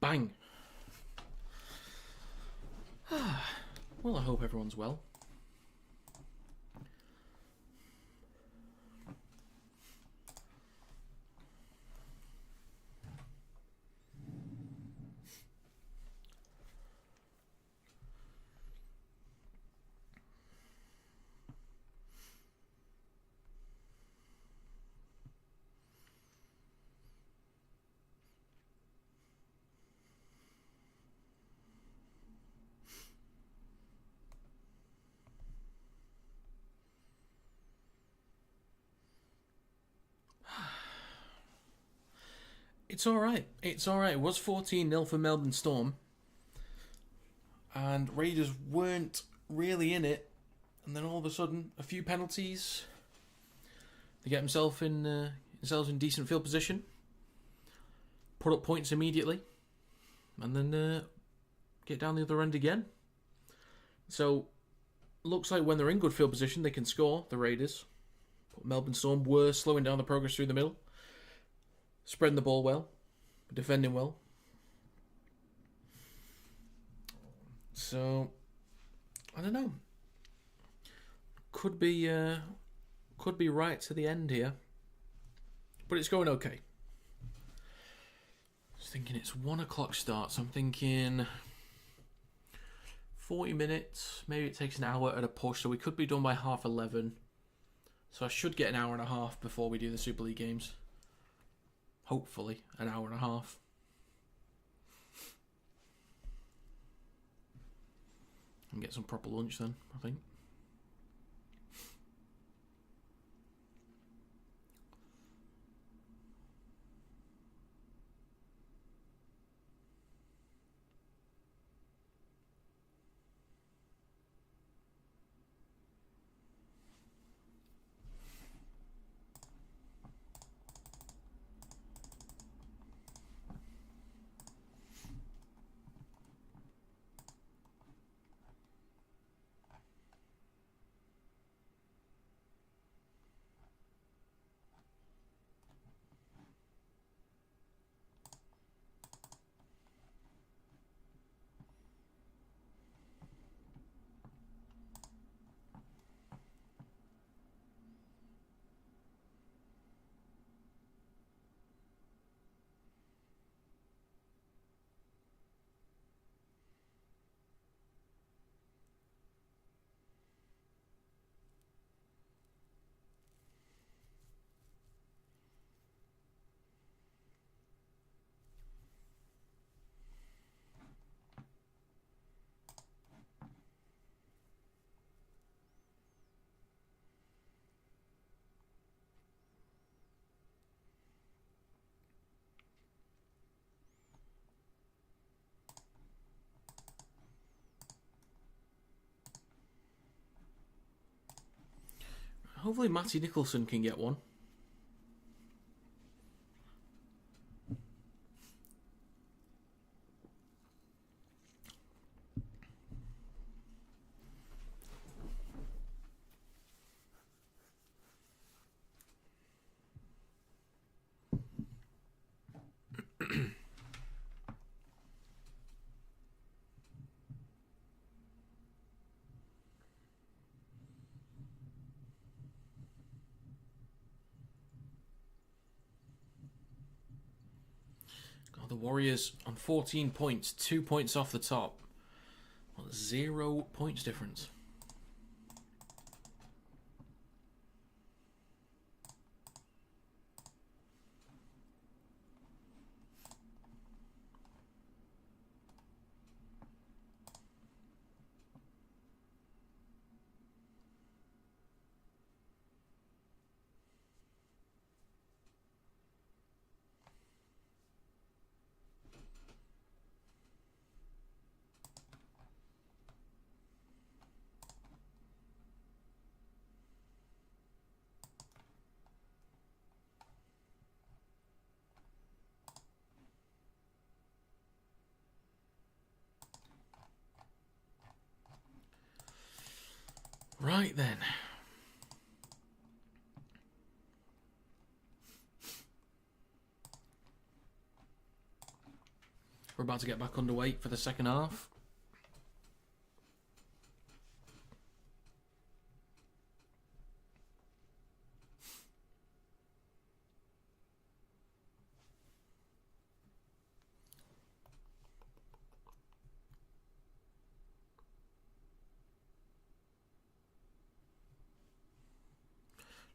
Bang. Well, I hope everyone's well. It's alright. It's alright. It was 14-0 for Melbourne Storm. And Raiders weren't really in it. And then all of a sudden, a few penalties. They get themselves in decent field position. Put up points immediately. And then get down the other end again. So, looks like when they're in good field position, they can score, the Raiders. But Melbourne Storm were slowing down the progress through the middle. Spreading the ball well. Defending well. So, I don't know. Could be right to the end here. But it's going okay. I was thinking it's 1 o'clock start, so I'm thinking 40 minutes. Maybe it takes an hour at a push, so we could be done by 11:30. So I should get an hour and a half before we do the Super League games. Hopefully, an hour and a half. And get some proper lunch then, I think. Hopefully Matty Nicholson can get one. The Warriors on 14 points, 2 points off the top. Well, 0 points difference. Right then. We're about to get back underway for the second half.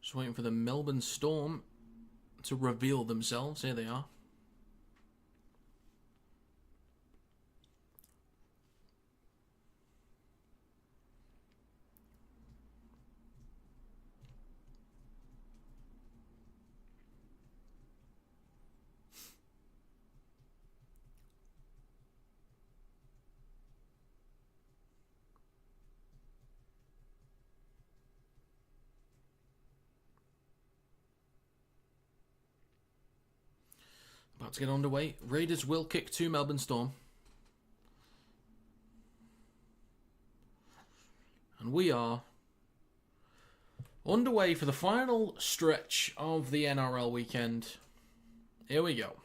Just waiting for the Melbourne Storm to reveal themselves. Here they are. About to get underway. Raiders will kick to Melbourne Storm. And we are underway for the final stretch of the NRL weekend. Here we go.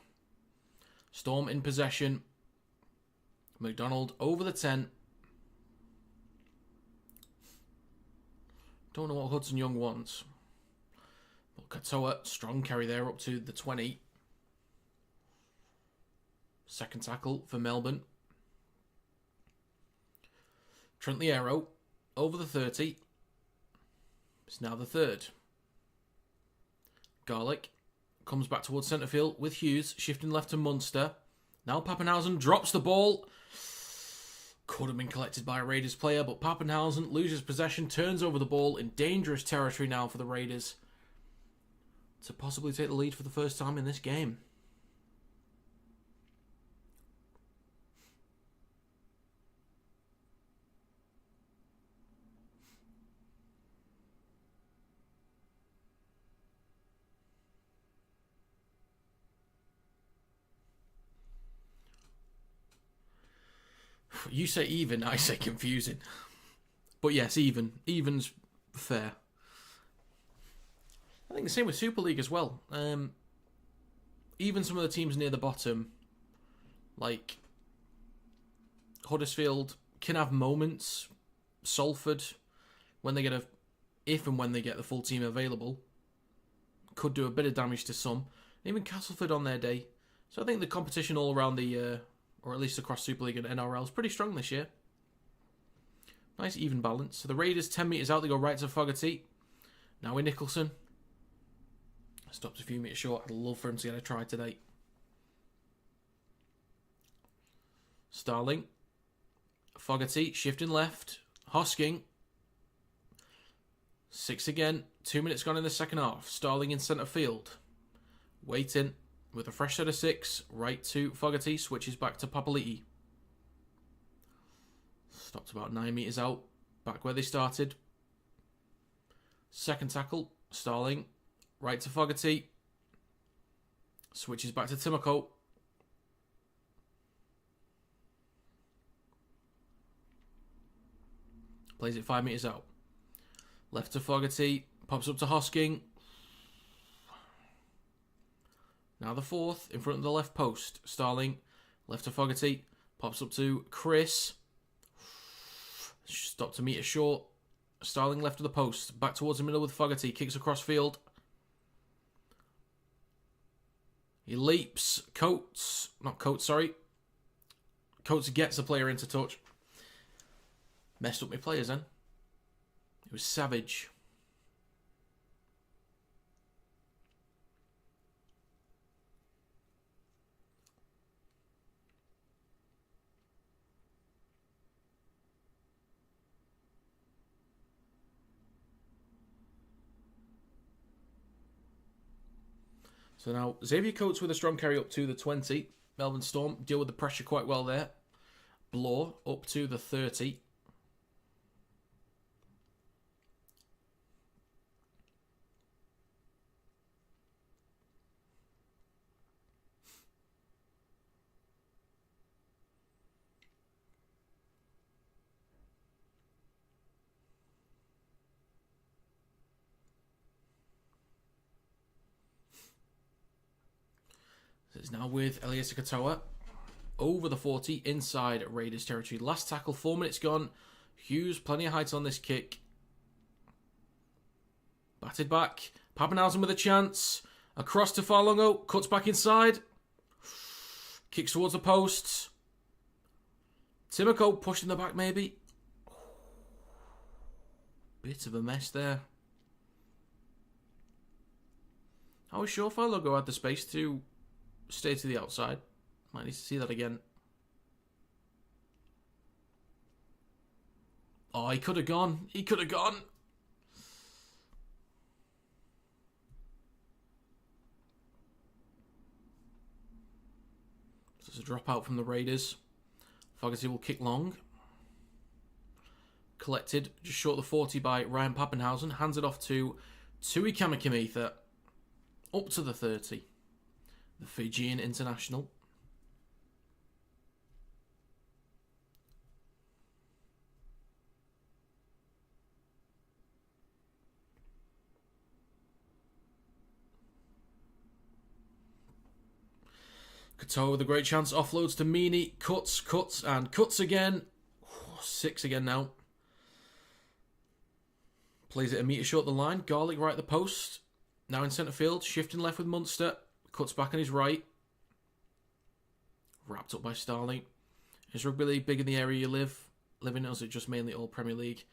Storm in possession. McDonald over the 10. Don't know what Hudson Young wants. But Katoa, strong carry there up to the 20. Second tackle for Melbourne. Trent Liero over the 30. It's now the third. Garlick comes back towards centre field with Hughes, shifting left to Munster. Now Pappenhausen drops the ball. Could have been collected by a Raiders player, but Pappenhausen loses possession, turns over the ball in dangerous territory now for the Raiders to possibly take the lead for the first time in this game. You say even, I say confusing. But yes, even. Even's fair. I think the same with Super League as well. Even some of the teams near the bottom, like Huddersfield, can have moments. Salford, when they get if and when they get the full team available, could do a bit of damage to some. Even Castleford on their day. So I think the competition all around the or at least across Super League and NRL, is pretty strong this year. Nice even balance. So the Raiders 10 metres out, they go right to Fogarty. Now with Nicholson. Stopped a few metres short. I'd love for him to get a try today. Starling. Fogarty, shifting left. Hosking. 6 again. 2 minutes gone in the second half. Starling in centre field. Waiting. With a fresh set of 6, right to Fogarty, switches back to Papali'i. Stopped about 9 metres out, back where they started. Second tackle, Starling, right to Fogarty. Switches back to Timoko. Plays it 5 metres out. Left to Fogarty, pops up to Hosking. Now the fourth, in front of the left post. Starling, left to Fogarty. Pops up to Chris. Stopped a metre short. Starling left of the post. Back towards the middle with Fogarty. Kicks across field. He leaps. Coates gets the player into touch. Messed up my players then. It was savage. So now, Xavier Coates with a strong carry up to the 20. Melbourne Storm deal with the pressure quite well there. Bloor up to the 30. It's now with Eliesa Katoa. over the 40 inside Raiders territory. Last tackle, 4 minutes gone. Hughes, plenty of height on this kick. Batted back. Pappenhausen with a chance. Across to Farlongo. Cuts back inside. Kicks towards the posts. Timoko pushing the back maybe. Bit of a mess there. I was sure Farlongo had the space to stay to the outside. Might need to see that again. Oh, he could have gone. He could have gone. So there's a dropout from the Raiders. Fogarty will kick long. Collected just short of the 40 by Ryan Pappenhausen. Hands it off to Tui Kamikamica. Up to the 30. The Fijian international. Katoa with a great chance. Offloads to Meany. Cuts, and cuts again. 6 again now. Plays it a metre short the line. Garlic right at the post. Now in centre field. Shifting left with Munster. Cuts back on his right. Wrapped up by Starling. Is Rugby League big in the area you live in, or is it just mainly all Premier League?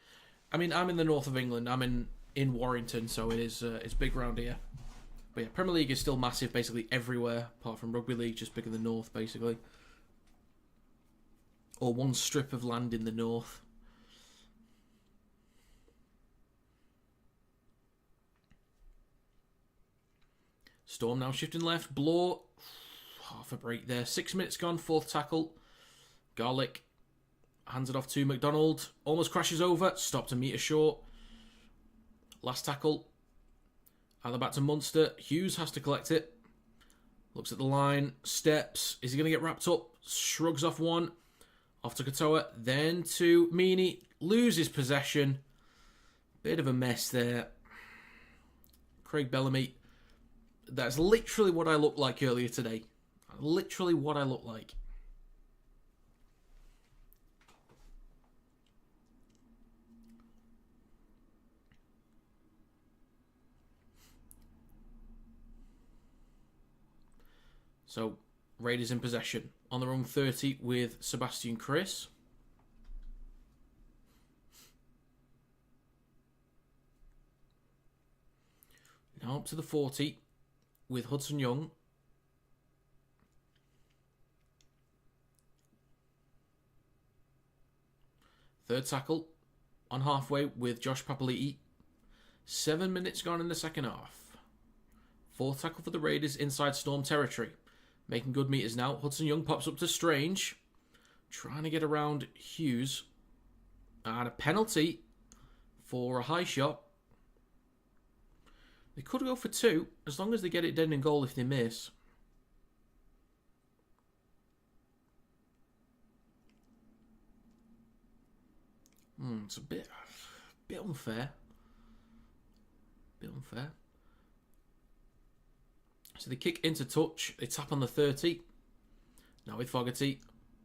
I mean, I'm in the north of England. I'm in Warrington, so it is it's big round here. But yeah, Premier League is still massive basically everywhere, apart from Rugby League, just big in the north, basically. Or one strip of land in the north. Storm now shifting left. Blow. Half a break there. 6 minutes gone. 4th tackle. Garlic. Hands it off to McDonald. Almost crashes over. Stopped a metre short. Last tackle. Either back to Munster. Hughes has to collect it. Looks at the line. Steps. Is he going to get wrapped up? Shrugs off one. Off to Katoa. Then to Meany. Loses possession. Bit of a mess there. Craig Bellamy. That's literally what I looked like earlier today. Literally what I looked like. So, Raiders in possession. On their own 30 with Sebastian Chris. Now up to the 40 with Hudson Young. Third tackle on halfway with Josh Papali'i. 7 minutes gone in the second half. Fourth tackle for the Raiders inside Storm territory. Making good meters now. Hudson Young pops up to Strange. Trying to get around Hughes. And a penalty for a high shot. They could go for 2, as long as they get it dead in goal if they miss. It's a bit unfair. Bit unfair. So they kick into touch. They tap on the 30. Now with Fogarty.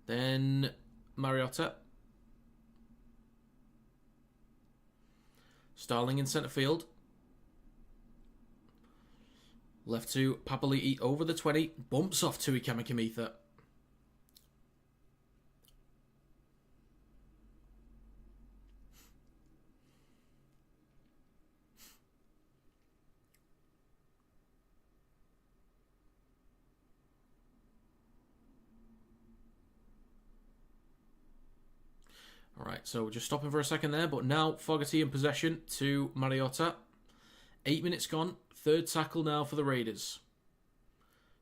Then Mariota. Starling in centre field. Left to Papali'i over the 20. Bumps off Tui Kamikamica. Alright, so just stopping for a second there, but now Fogarty in possession to Mariota. 8 minutes gone. Third tackle now for the Raiders.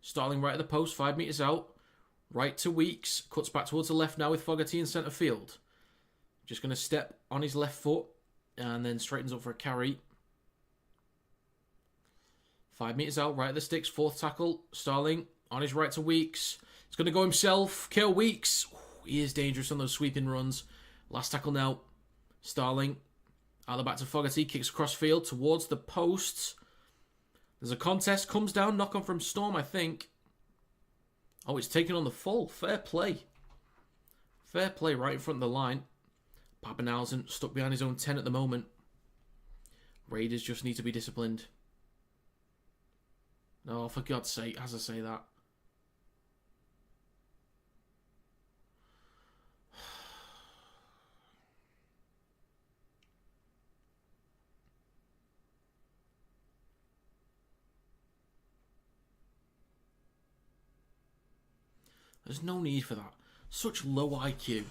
Starling right at the post, 5 metres out. Right to Weeks. Cuts back towards the left now with Fogarty in centre field. Just going to step on his left foot and then straightens up for a carry. 5 metres out, right at the sticks. Fourth tackle. Starling on his right to Weeks. He's going to go himself. Kill Weeks. He is dangerous on those sweeping runs. Last tackle now. Starling. Out the back to Fogarty. Kicks across field towards the posts. There's a contest. Comes down. Knock on from Storm, I think. Oh, it's taken on the full. Fair play. Fair play right in front of the line. Pappenhausen stuck behind his own 10 at the moment. Raiders just need to be disciplined. Oh, for God's sake, as I say that. There's no need for that. Such low IQ.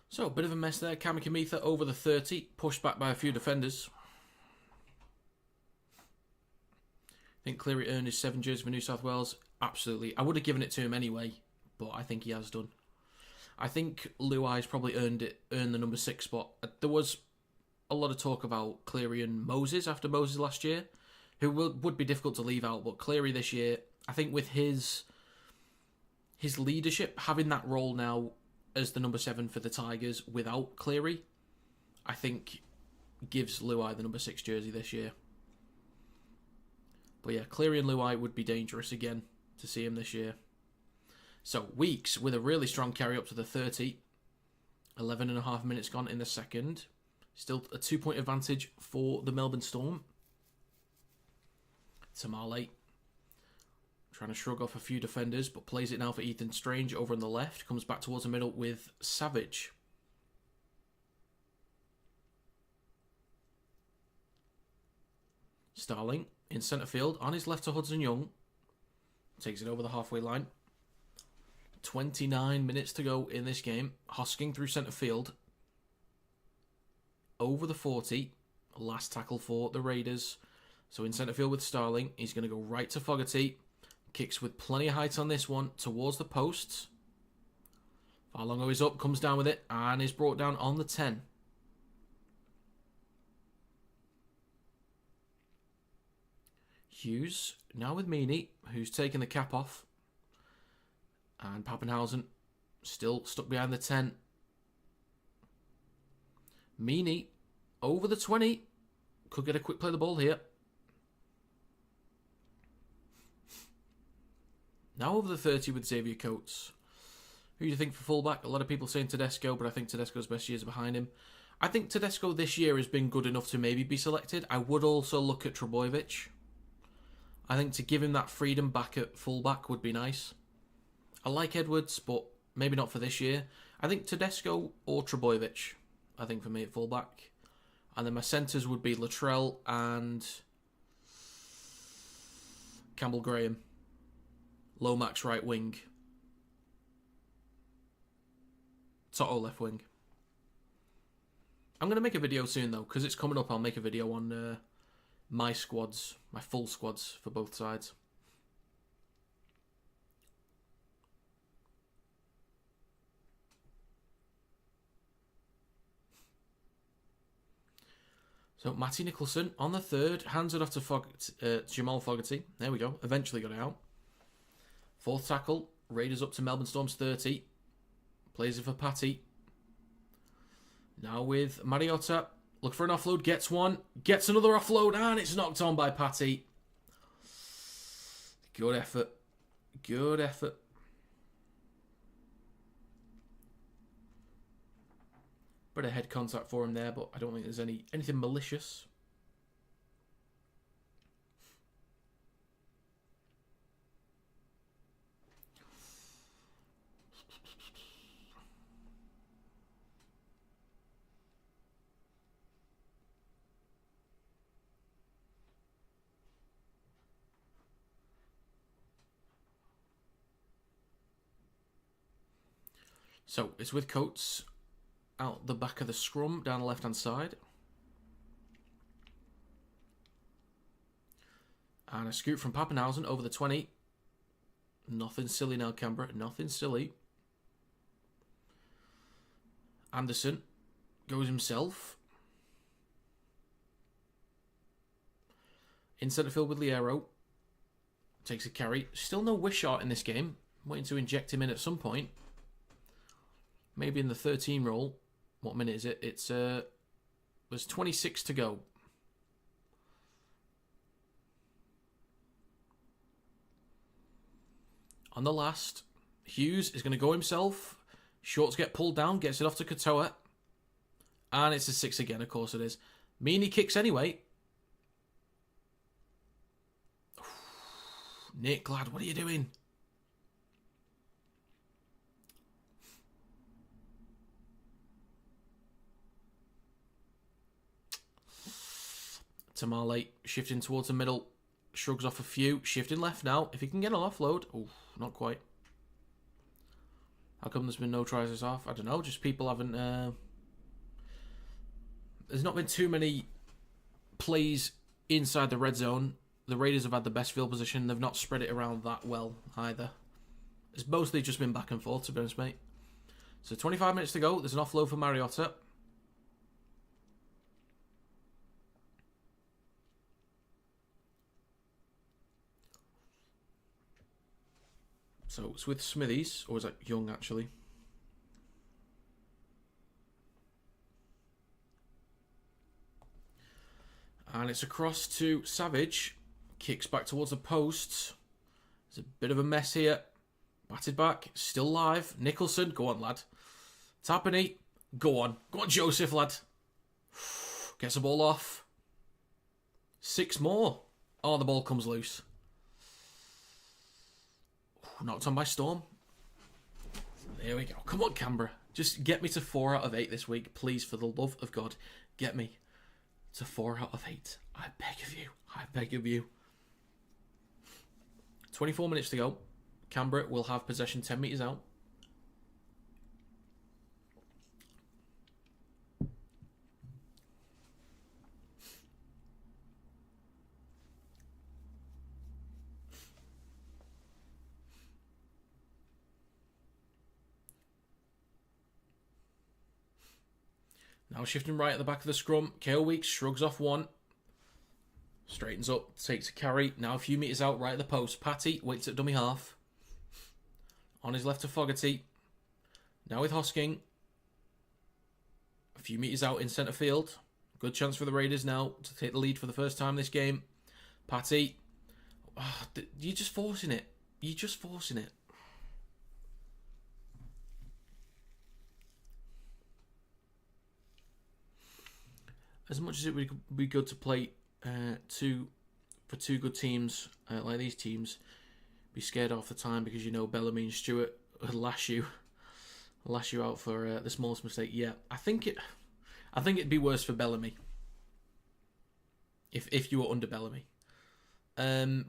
So, a bit of a mess there. Kamikamitha over the 30, pushed back by a few defenders. I think Cleary earned his 7 jersey for New South Wales. Absolutely. I would have given it to him anyway, but I think he has done. I think Luai's probably earned the number 6 spot. There was a lot of talk about Cleary and Moses after Moses last year, who would be difficult to leave out, but Cleary this year, I think with his leadership, having that role now as the number 7 for the Tigers without Cleary, I think gives Luai the number 6 jersey this year. But yeah, Cleary and Luai would be dangerous again to see him this year. So, Weeks with a really strong carry up to the 30. 11.5 minutes gone in the second. Still a 2-point advantage for the Melbourne Storm. Tamale trying to shrug off a few defenders, but plays it now for Ethan Strange over on the left. Comes back towards the middle with Savage. Starling in centre field. On his left to Hudson Young. Takes it over the halfway line. 29 minutes to go in this game. Hosking through centre field. Over the 40. Last tackle for the Raiders. So in centre field with Starling. He's going to go right to Fogarty. Kicks with plenty of height on this one towards the posts. Farlongo is up, comes down with it, and is brought down on the 10. Hughes, now with Meany, who's taken the cap off. And Pappenhausen, still stuck behind the 10. Meany, over the 20. Could get a quick play of the ball here. Now over the 30 with Xavier Coates. Who do you think for fullback? A lot of people saying Tedesco, but I think Tedesco's best years are behind him. I think Tedesco this year has been good enough to maybe be selected. I would also look at Trbojevic. I think to give him that freedom back at fullback would be nice. I like Edwards, but maybe not for this year. I think Tedesco or Trbojevic, I think for me at fullback. And then my centres would be Latrell and Campbell Graham. Lomax right wing. Toto left wing. I'm going to make a video soon though, because it's coming up. I'll make a video on my squads, my full squads for both sides. So Matty Nicholson on the 3rd, hands it off to Jamal Fogarty. There we go, eventually got it out. 4th tackle, Raiders up to Melbourne Storm's 30. Plays it for Patty. Now with Mariota. Look for an offload, gets one. Gets another offload, and it's knocked on by Patty. Good effort. Good effort. Bit of head contact for him there, but I don't think there's anything malicious. So, it's with Coates out the back of the scrum, down the left-hand side. And a scoot from Pappenhausen over the 20. Nothing silly now, Canberra. Nothing silly. Anderson goes himself. In centre field with Liero. Takes a carry. Still no Wishart in this game. I'm waiting to inject him in at some point. Maybe in the 13 role. What minute is it? It's there's 26 to go. On the last, Hughes is going to go himself. Shorts get pulled down, gets it off to Katoa. And it's a 6 again, of course it is. Meany kicks anyway. Nick, lad, what are you doing? Tamale shifting towards the middle. Shrugs off a few. Shifting left now. If he can get an offload. Oh, not quite. How come there's been no tries this off? I don't know. Just people haven't... There's not been too many plays inside the red zone. The Raiders have had the best field position. They've not spread it around that well either. It's mostly just been back and forth, to be honest, mate. So 25 minutes to go. There's an offload for Mariota. So it's with Smithies, or is that Young actually? And it's across to Savage. Kicks back towards the posts. There's a bit of a mess here. Batted back. Still live. Nicholson. Go on, lad. Tapani. Go on. Go on, Joseph, lad. Gets the ball off. 6 more. Oh, the ball comes loose. Knocked on by Storm. There we go. Come on, Canberra. Just get me to 4 out of 8 this week. Please, for the love of God, get me to 4 out of 8. I beg of you. I beg of you. 24 minutes to go. Canberra will have possession 10 metres out. Now shifting right at the back of the scrum. Kale Weeks shrugs off one. Straightens up, takes a carry. Now a few metres out, right at the post. Patty waits at dummy half. On his left to Fogarty. Now with Hosking. A few metres out in centre field. Good chance for the Raiders now to take the lead for the first time this game. Patty. Oh, you're just forcing it. You're just forcing it. As much as it would be good to play two good teams like these teams, be scared half the time because you know Bellamy and Stewart would lash you out for the smallest mistake. Yeah, I think it'd be worse for Bellamy if you were under Bellamy.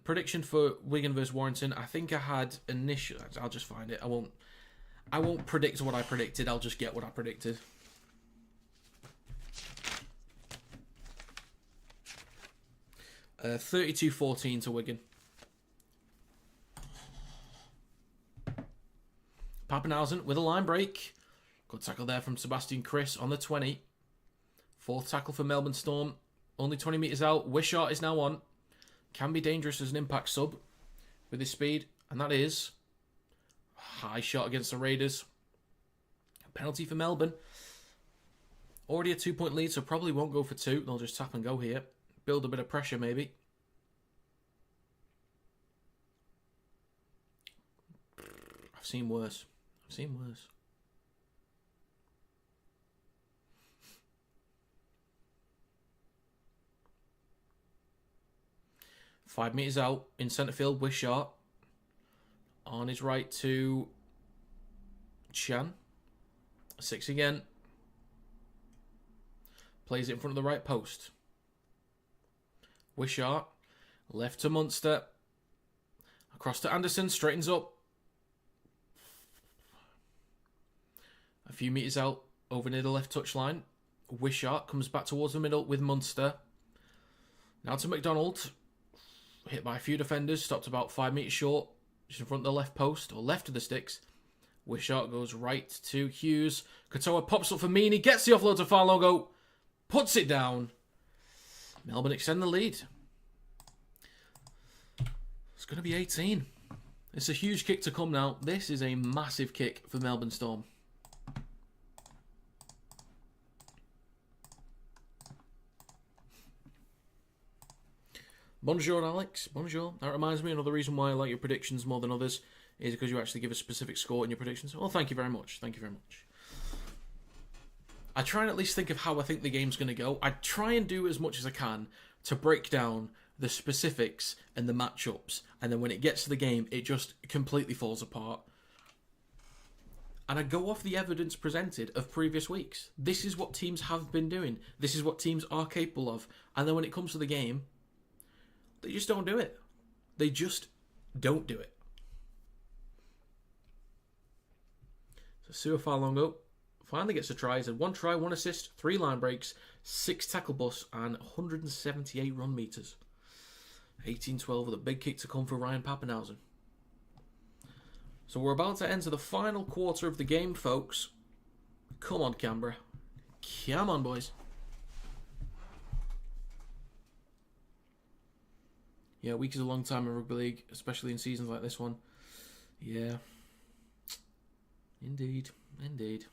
Prediction for Wigan versus Warrington. I think I had initial. I'll just find it. I won't predict what I predicted. I'll just get what I predicted. 32-14 to Wigan. Pappenhausen with a line break. Good tackle there from Sebastian Chris on the 20. 4th tackle for Melbourne Storm. Only 20 metres out. Wishart is now on. Can be dangerous as an impact sub with his speed. And that is high shot against the Raiders. Penalty for Melbourne. Already a 2-point lead, so probably won't go for 2. They'll just tap and go here. Build a bit of pressure, maybe. I've seen worse. 5 metres out in centre field, Wishart. On his right to Chan. 6 again. Plays it in front of the right post. Wishart. Left to Munster. Across to Anderson. Straightens up. A few metres out over near the left touchline. Wishart comes back towards the middle with Munster. Now to McDonald. hit by a few defenders, stopped about 5 metres short, just in front of the left post, or left of the sticks. Wishart goes right to Hughes. Katoa pops up for Meany, gets the offload to Farlogo, puts it down. Melbourne extend the lead. It's going to be 18. It's a huge kick to come now. This is a massive kick for Melbourne Storm. Bonjour, Alex. Bonjour. That reminds me, another reason why I like your predictions more than others is because you actually give a specific score in your predictions. Well, thank you very much. Thank you very much. I try and at least think of how I think the game's going to go. I try and do as much as I can to break down the specifics and the matchups, and then when it gets to the game, it just completely falls apart. And I go off the evidence presented of previous weeks. This is what teams have been doing. This is what teams are capable of. And then when it comes to the game, they just don't do it. They just don't do it. So Sua Farlongo finally gets a try. He's had 1 try, 1 assist, 3 line breaks, 6 tackle busts, and 178 run meters. 18-12 with a big kick to come for Ryan Pappenhausen. So we're about to enter the final quarter of the game, folks. Come on, Canberra. Come on, boys. Yeah, a week is a long time in Rugby League, especially in seasons like this one. Yeah. Indeed. Indeed.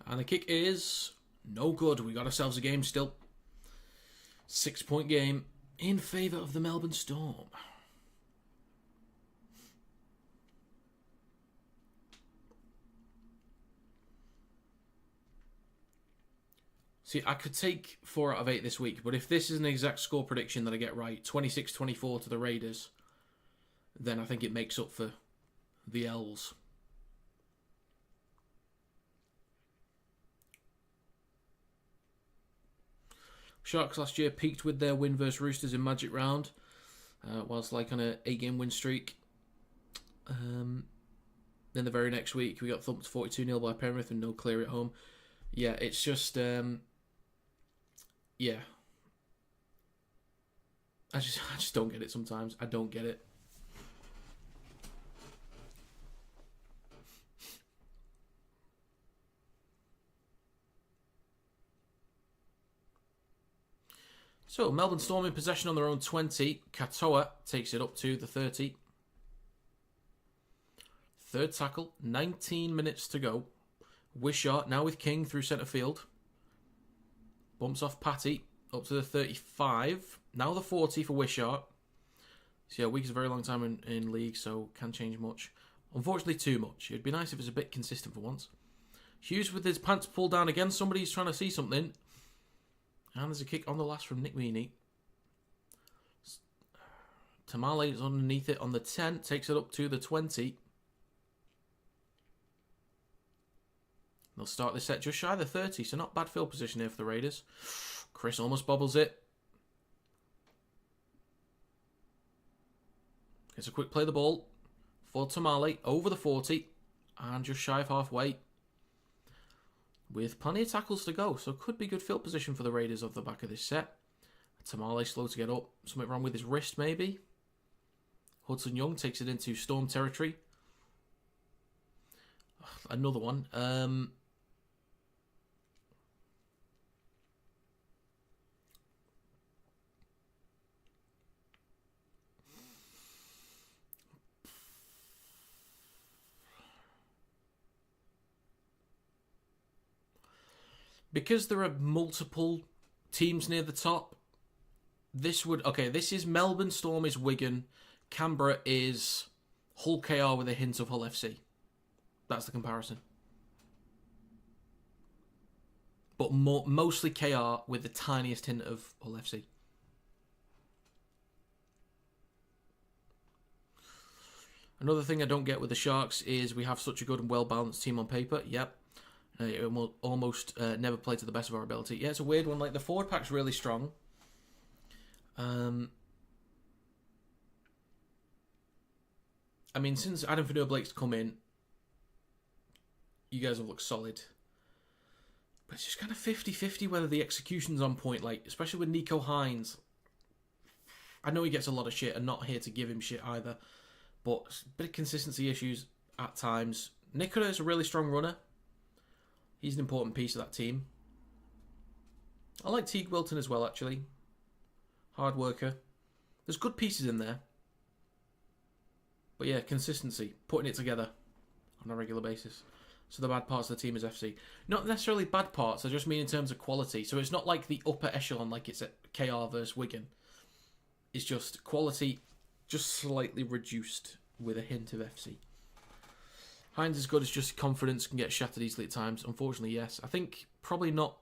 And the kick is no good. We got ourselves a game still. 6-point game in favour of the Melbourne Storm. See, I could take 4 out of 8 this week, but if this is an exact score prediction that I get right, 26-24 to the Raiders, then I think it makes up for the L's. Sharks last year peaked with their win versus Roosters in Magic Round, whilst like on an 8-game win streak. Then the very next week we got thumped 42-0 by Penrith and no clear at home. Yeah, it's just yeah. I just don't get it sometimes. I don't get it. So, Melbourne Storm in possession on their own 20. Katoa takes it up to the 30. Third tackle, 19 minutes to go. Wishart now with King through centre field. Bumps off Patty up to the 35. Now the 40 for Wishart. So yeah, a week is a very long time in league, so can't change much. Unfortunately, too much. It'd be nice if it was a bit consistent for once. Hughes with his pants pulled down again. Somebody's trying to see something. And there's a kick on the last from Nick Meany. Tamale is underneath it on the 10. Takes it up to the 20. They'll start this set just shy of the 30. So not bad field position here for the Raiders. Chris almost bobbles it. Gets a quick play of the ball for Tamale over the 40. And just shy of halfway. With plenty of tackles to go, so could be good field position for the Raiders off the back of this set. Tamale slow to get up. Something wrong with his wrist, maybe. Hudson Young takes it into Storm territory. Another one. Because there are multiple teams near the top, this is Melbourne Storm is Wigan, Canberra is Hull KR with a hint of Hull FC. That's the comparison. But mostly KR with the tiniest hint of Hull FC. Another thing I don't get with the Sharks is we have such a good and well-balanced team on paper. Yep. It will almost never play to the best of our ability. Yeah, it's a weird one. Like, the forward pack's really strong. I mean, since Adam Fanua-Blake's come in, you guys have looked solid. But it's just kind of 50-50 whether the execution's on point. Like, especially with Nico Hines. I know he gets a lot of shit, and not here to give him shit either. But a bit of consistency issues at times. Nicola is a really strong runner. He's an important piece of that team. I like Teague Wilton as well, actually. Hard worker. There's good pieces in there. But yeah, consistency. Putting it together on a regular basis. So the bad parts of the team is FC. Not necessarily bad parts, I just mean in terms of quality. So it's not like the upper echelon like it's at KR versus Wigan. It's just quality, just slightly reduced with a hint of FC. Hines is good, it's just confidence, can get shattered easily at times. Unfortunately, yes. I think probably not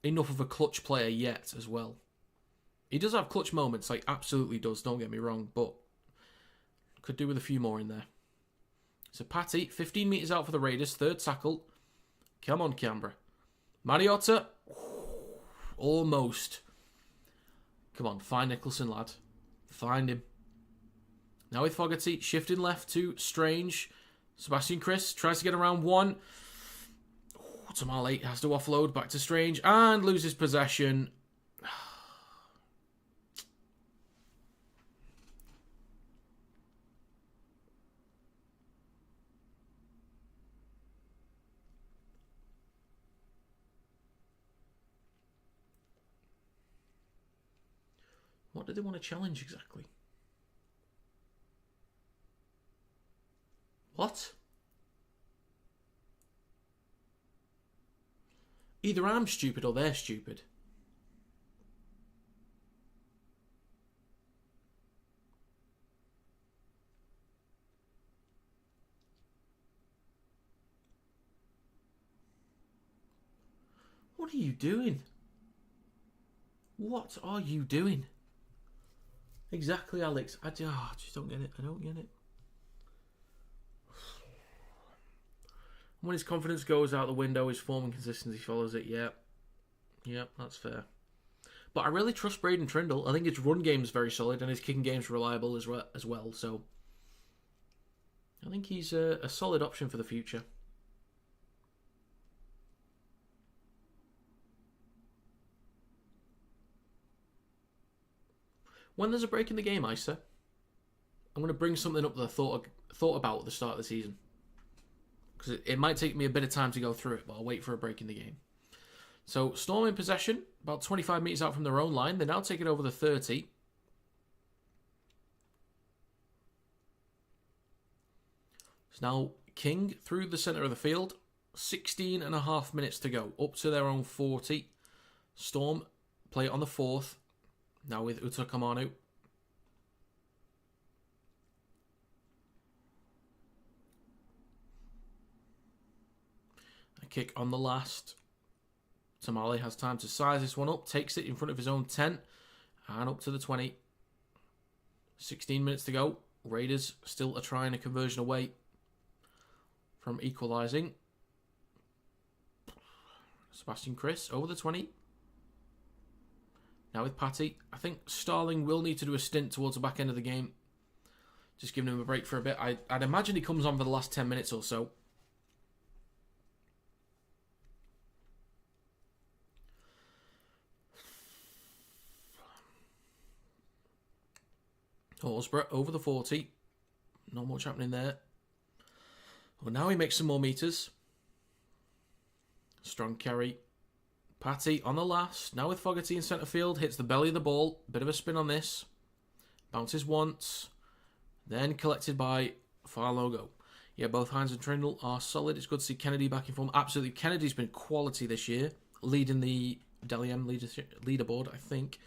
enough of a clutch player yet as well. He does have clutch moments, like absolutely does, don't get me wrong, but could do with a few more in there. So Patty, 15 metres out for the Raiders, third tackle. Come on, Canberra. Mariotta, almost. Come on, find Nicholson, lad. Find him. Now with Fogarty, shifting left to Strange. Sebastian Chris tries to get around one. Tamale has to offload back to Strange and loses possession. What do they want to challenge exactly? What? Either I'm stupid or they're stupid. What are you doing? What are you doing? Exactly, Alex. I just don't get it. I don't get it. When his confidence goes out the window, his form and consistency follows it. Yeah, that's fair. But I really trust Braden Trindle. I think his run game is very solid and his kicking game is reliable as well. So I think he's a solid option for the future. When there's a break in the game, Isa, I'm going to bring something up that I thought about at the start of the season. Because it might take me a bit of time to go through it, but I'll wait for a break in the game. So, Storm in possession, about 25 metres out from their own line. They now take it over the 30. It's now King through the centre of the field. 16 and a half minutes to go, up to their own 40. Storm play it on the 4th. Now with Uta Kamanu. A kick on the last. Tamale has time to size this one up. Takes it in front of his own 10. And up to the 20. 16 minutes to go. Raiders still are trying a conversion away from equalising. Sebastian Chris over the 20. Now with Patty, I think Starling will need to do a stint towards the back end of the game. Just giving him a break for a bit. I'd imagine he comes on for the last 10 minutes or so. Horsburgh over the 40. Not much happening there. Well, now he makes some more metres. Strong carry. Patty on the last. Now with Fogarty in centre field. Hits the belly of the ball. Bit of a spin on this. Bounces once. Then collected by Farlogo. Yeah, both Hines and Trindle are solid. It's good to see Kennedy back in form. Absolutely. Kennedy's been quality this year. leading the Dally M leaderboard, I think.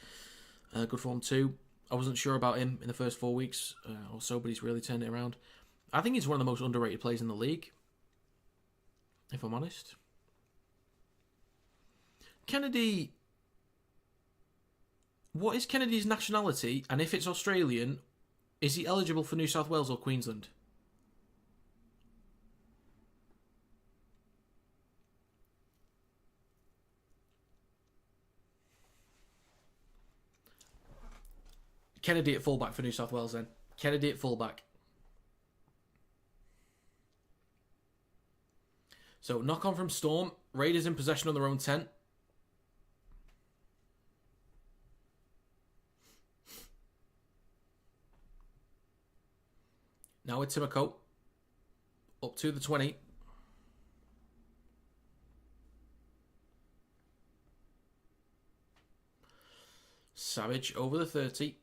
Good form too. I wasn't sure about him in the first 4 weeks or so, but he's really turned it around. I think he's one of the most underrated players in the league, if I'm honest. Kennedy... What is Kennedy's nationality? And if it's Australian, is he eligible for New South Wales or Queensland? Kennedy at fullback for New South Wales then. Kennedy at fullback. So, knock on from Storm. Raiders in possession on their own 10. Now with Timoko. Up to the 20. Savage over the 30.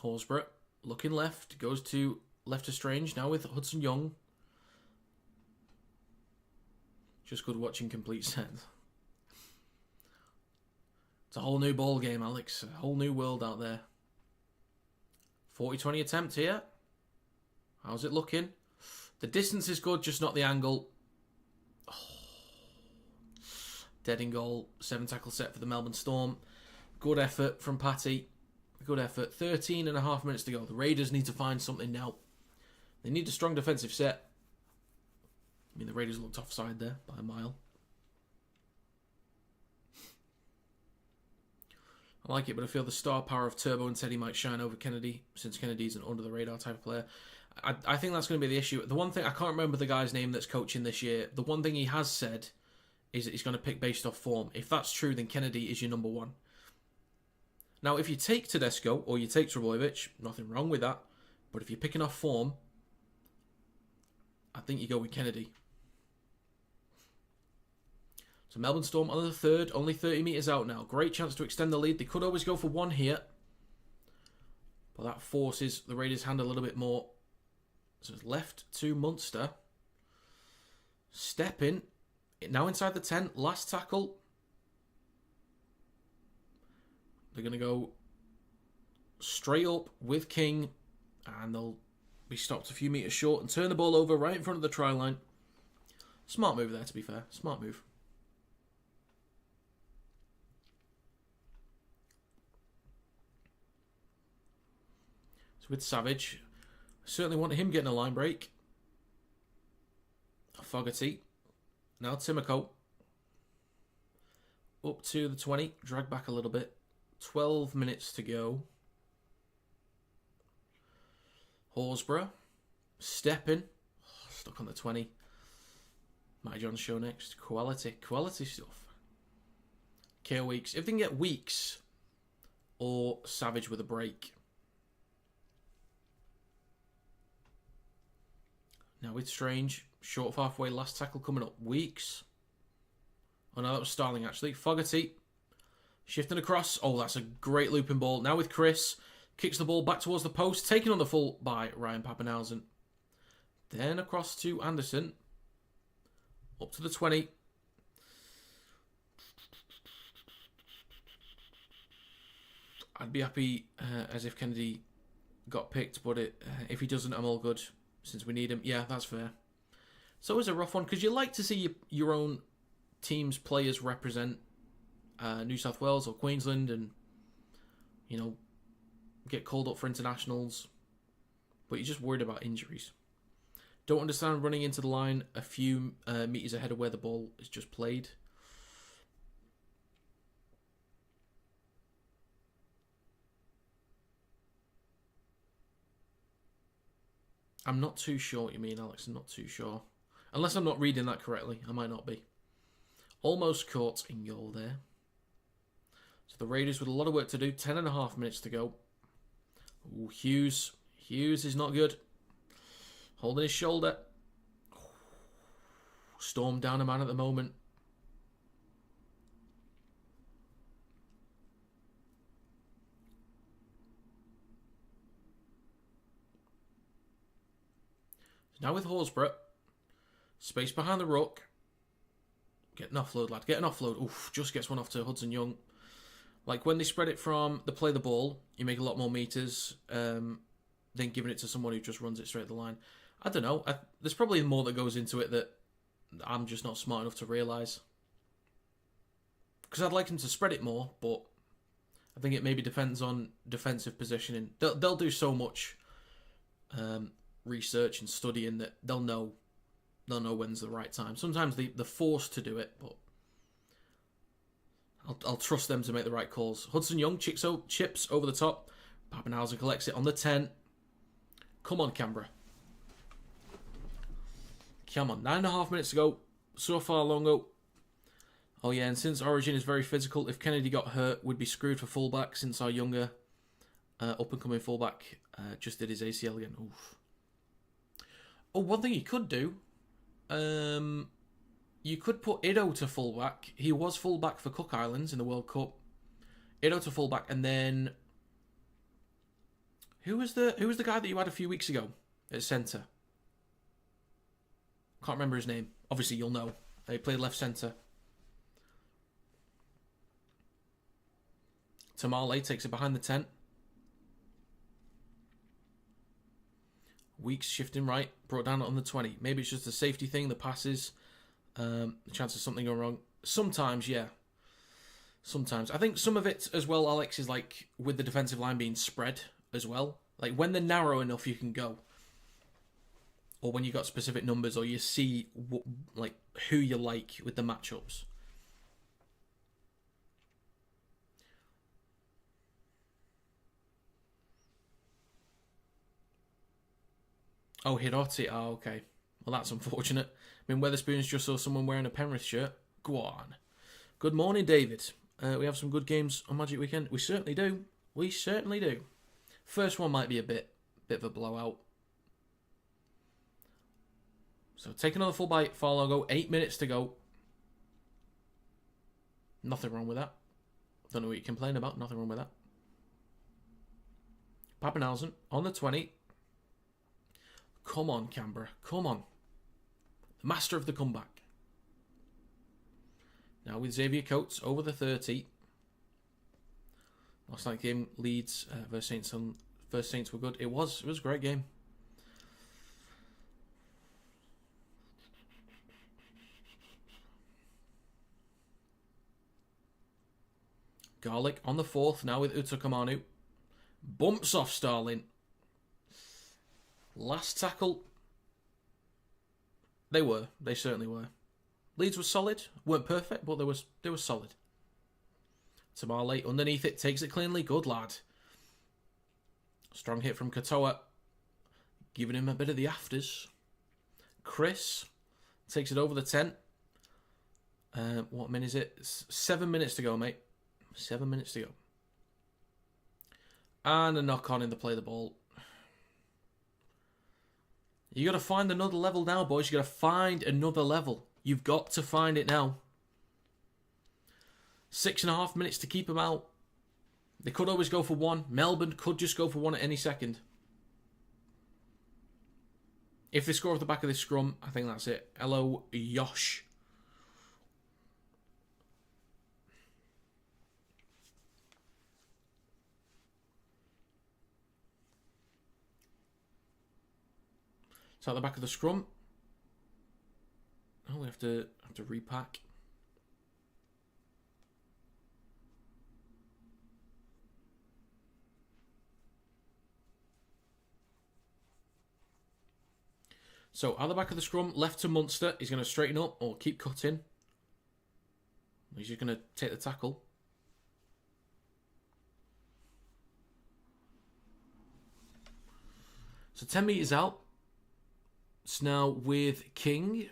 Horsburgh looking left, goes to left to Strange, now with Hudson Young. Just good watching complete set. It's a whole new ball game, Alex. A whole new world out there. 40-20 attempt here. How's it looking? The distance is good, just not the angle. Oh. Dead in goal. 7 tackle set for the Melbourne Storm. Good effort from Patty. Good effort. 13 and a half minutes to go. The Raiders need to find something now. They need a strong defensive set. I mean, the Raiders looked offside there by a mile. I like it, but I feel the star power of Turbo and Teddy might shine over Kennedy, since Kennedy's an under-the-radar type of player. I think that's going to be the issue. The one thing, I can't remember the guy's name that's coaching this year. The one thing he has said is that he's going to pick based off form. If that's true, then Kennedy is your number one. Now, if you take Tedesco or you take Trebojevic, nothing wrong with that. But if you're picking off form, I think you go with Kennedy. So Melbourne Storm on the third, only 30 metres out now. Great chance to extend the lead. They could always go for one here. But that forces the Raiders' hand a little bit more. So it's left to Munster. Step in. Now inside the 10. Last tackle. They're going to go straight up with King. And they'll be stopped a few metres short and turn the ball over right in front of the try line. Smart move there, to be fair. Smart move. So with Savage, I certainly want him getting a line break. Fogarty. Now Timoko. Up to the 20. Drag back a little bit. 12 minutes to go. Horsburgh. Stepping. Stuck on the 20. Matty John's show next. Quality stuff. KO Weeks. If they can get Weeks or Savage with a break. Now with Strange, short of halfway, last tackle coming up. Weeks. Oh no, that was Starling actually. Fogarty. Shifting across. Oh, that's a great looping ball. Now with Chris. Kicks the ball back towards the post. Taken on the full by Ryan Papenhausen. Then across to Anderson. Up to the 20. I'd be happy as if Kennedy got picked, but if he doesn't, I'm all good. Since we need him. Yeah, that's fair. It's always a rough one because you like to see your own team's players represent New South Wales or Queensland and, you know, get called up for internationals. But you're just worried about injuries. Don't understand running into the line a few metres ahead of where the ball is just played. I'm not too sure what you mean, Alex. I'm not too sure. Unless I'm not reading that correctly. I might not be. Almost caught in goal there. So the Raiders with a lot of work to do. 10.5 minutes to go. Ooh, Hughes. Hughes is not good. Holding his shoulder. Storm down a man at the moment. Now with Horsburgh. Space behind the ruck. Get an offload, lad. Get an offload. Oof, just gets one off to Hudson Young. Like, when they spread it from the play the ball, you make a lot more meters than giving it to someone who just runs it straight at the line. I don't know. There's probably more that goes into it that I'm just not smart enough to realise. Because I'd like them to spread it more, but I think it maybe depends on defensive positioning. They'll do so much research and studying that they'll know when's the right time. Sometimes they're forced to do it, but I'll trust them to make the right calls. Hudson Young chips over the top. Pappenhausen collects it on the 10. Come on, Canberra. Come on, 9.5 minutes to go. So far, Longo. Oh yeah, and since Origin is very physical, if Kennedy got hurt, we'd be screwed for fullback since our younger up-and-coming fullback just did his ACL again. Oof. Oh, one thing you could do, you could put Ido to fullback. He was fullback for Cook Islands in the World Cup. Ido to fullback, and then who was the guy that you had a few weeks ago at centre? Can't remember his name. Obviously, you'll know. He played left centre. Tamale takes it behind the 10. Weeks shifting right, brought down on the 20. Maybe it's just a safety thing, the passes, the chance of something going wrong. Sometimes, yeah. Sometimes. I think some of it as well, Alex, is like with the defensive line being spread as well. Like when they're narrow enough, you can go. Or when you got specific numbers, or you see like who you like with the matchups. Oh, Hiroti. Oh, okay. Well, that's unfortunate. I mean, Weatherspoons just saw someone wearing a Penrith shirt. Go on. Good morning, David. We have some good games on Magic Weekend. We certainly do. We certainly do. First one might be a bit of a blowout. So take another full bite, far logo. 8 minutes to go. Nothing wrong with that. Don't know what you complain about. Nothing wrong with that. Pappenhausen on the 20. Come on, Canberra. Come on. The master of the comeback. Now with Xavier Coates over the 30. Last night game Leeds versus Saints. First Saints were good. It was a great game. Garlic on the 4th. Now with Utakamanu. Bumps off Starling. Last tackle. They certainly were. Leeds was solid. Weren't perfect, but they were solid. Tamale underneath it. Takes it cleanly. Good lad. Strong hit from Katoa. Giving him a bit of the afters. Chris takes it over the 10. What minute is it? 7 minutes to go, mate. 7 minutes to go. And a knock on in the play the ball. You got to find another level now, boys. You got to find another level. You've got to find it now. 6.5 minutes to keep them out. They could always go for one. Melbourne could just go for one at any second. If they score off the back of this scrum, I think that's it. Hello, Yosh. So at the back of the scrum. Oh, we have to repack. So at the back of the scrum, left to Munster. He's going to straighten up or keep cutting. He's just going to take the tackle. So 10 metres out. It's now with King.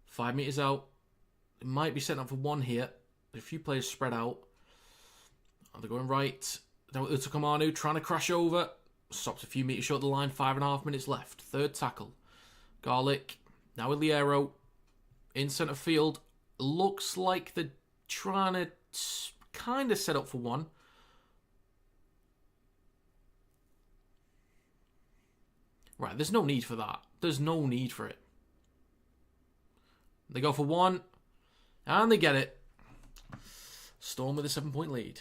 5 metres out. It might be setting up for one here. A few players spread out. They're going right. Now Utakamanu trying to crash over. Stops a few metres short of the line. 5.5 minutes left. Third tackle. Garlic. Now with Liero. In centre field. Looks like they're trying to kind of set up for one. Right, there's no need for that. There's no need for it. They go for one, and they get it. Storm with a 7-point lead.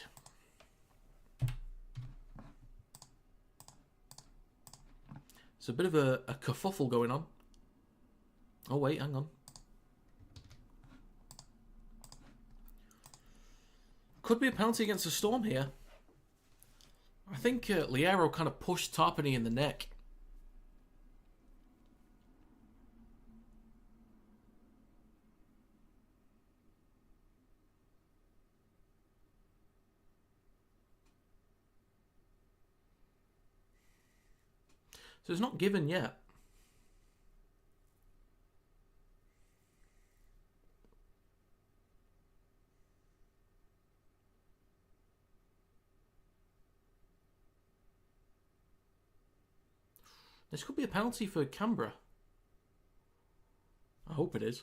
It's a bit of a kerfuffle going on. Oh, wait, hang on. Could be a penalty against the Storm here. I think Liero kind of pushed Tarpany in the neck. So it's not given yet. This could be a penalty for Canberra. I hope it is.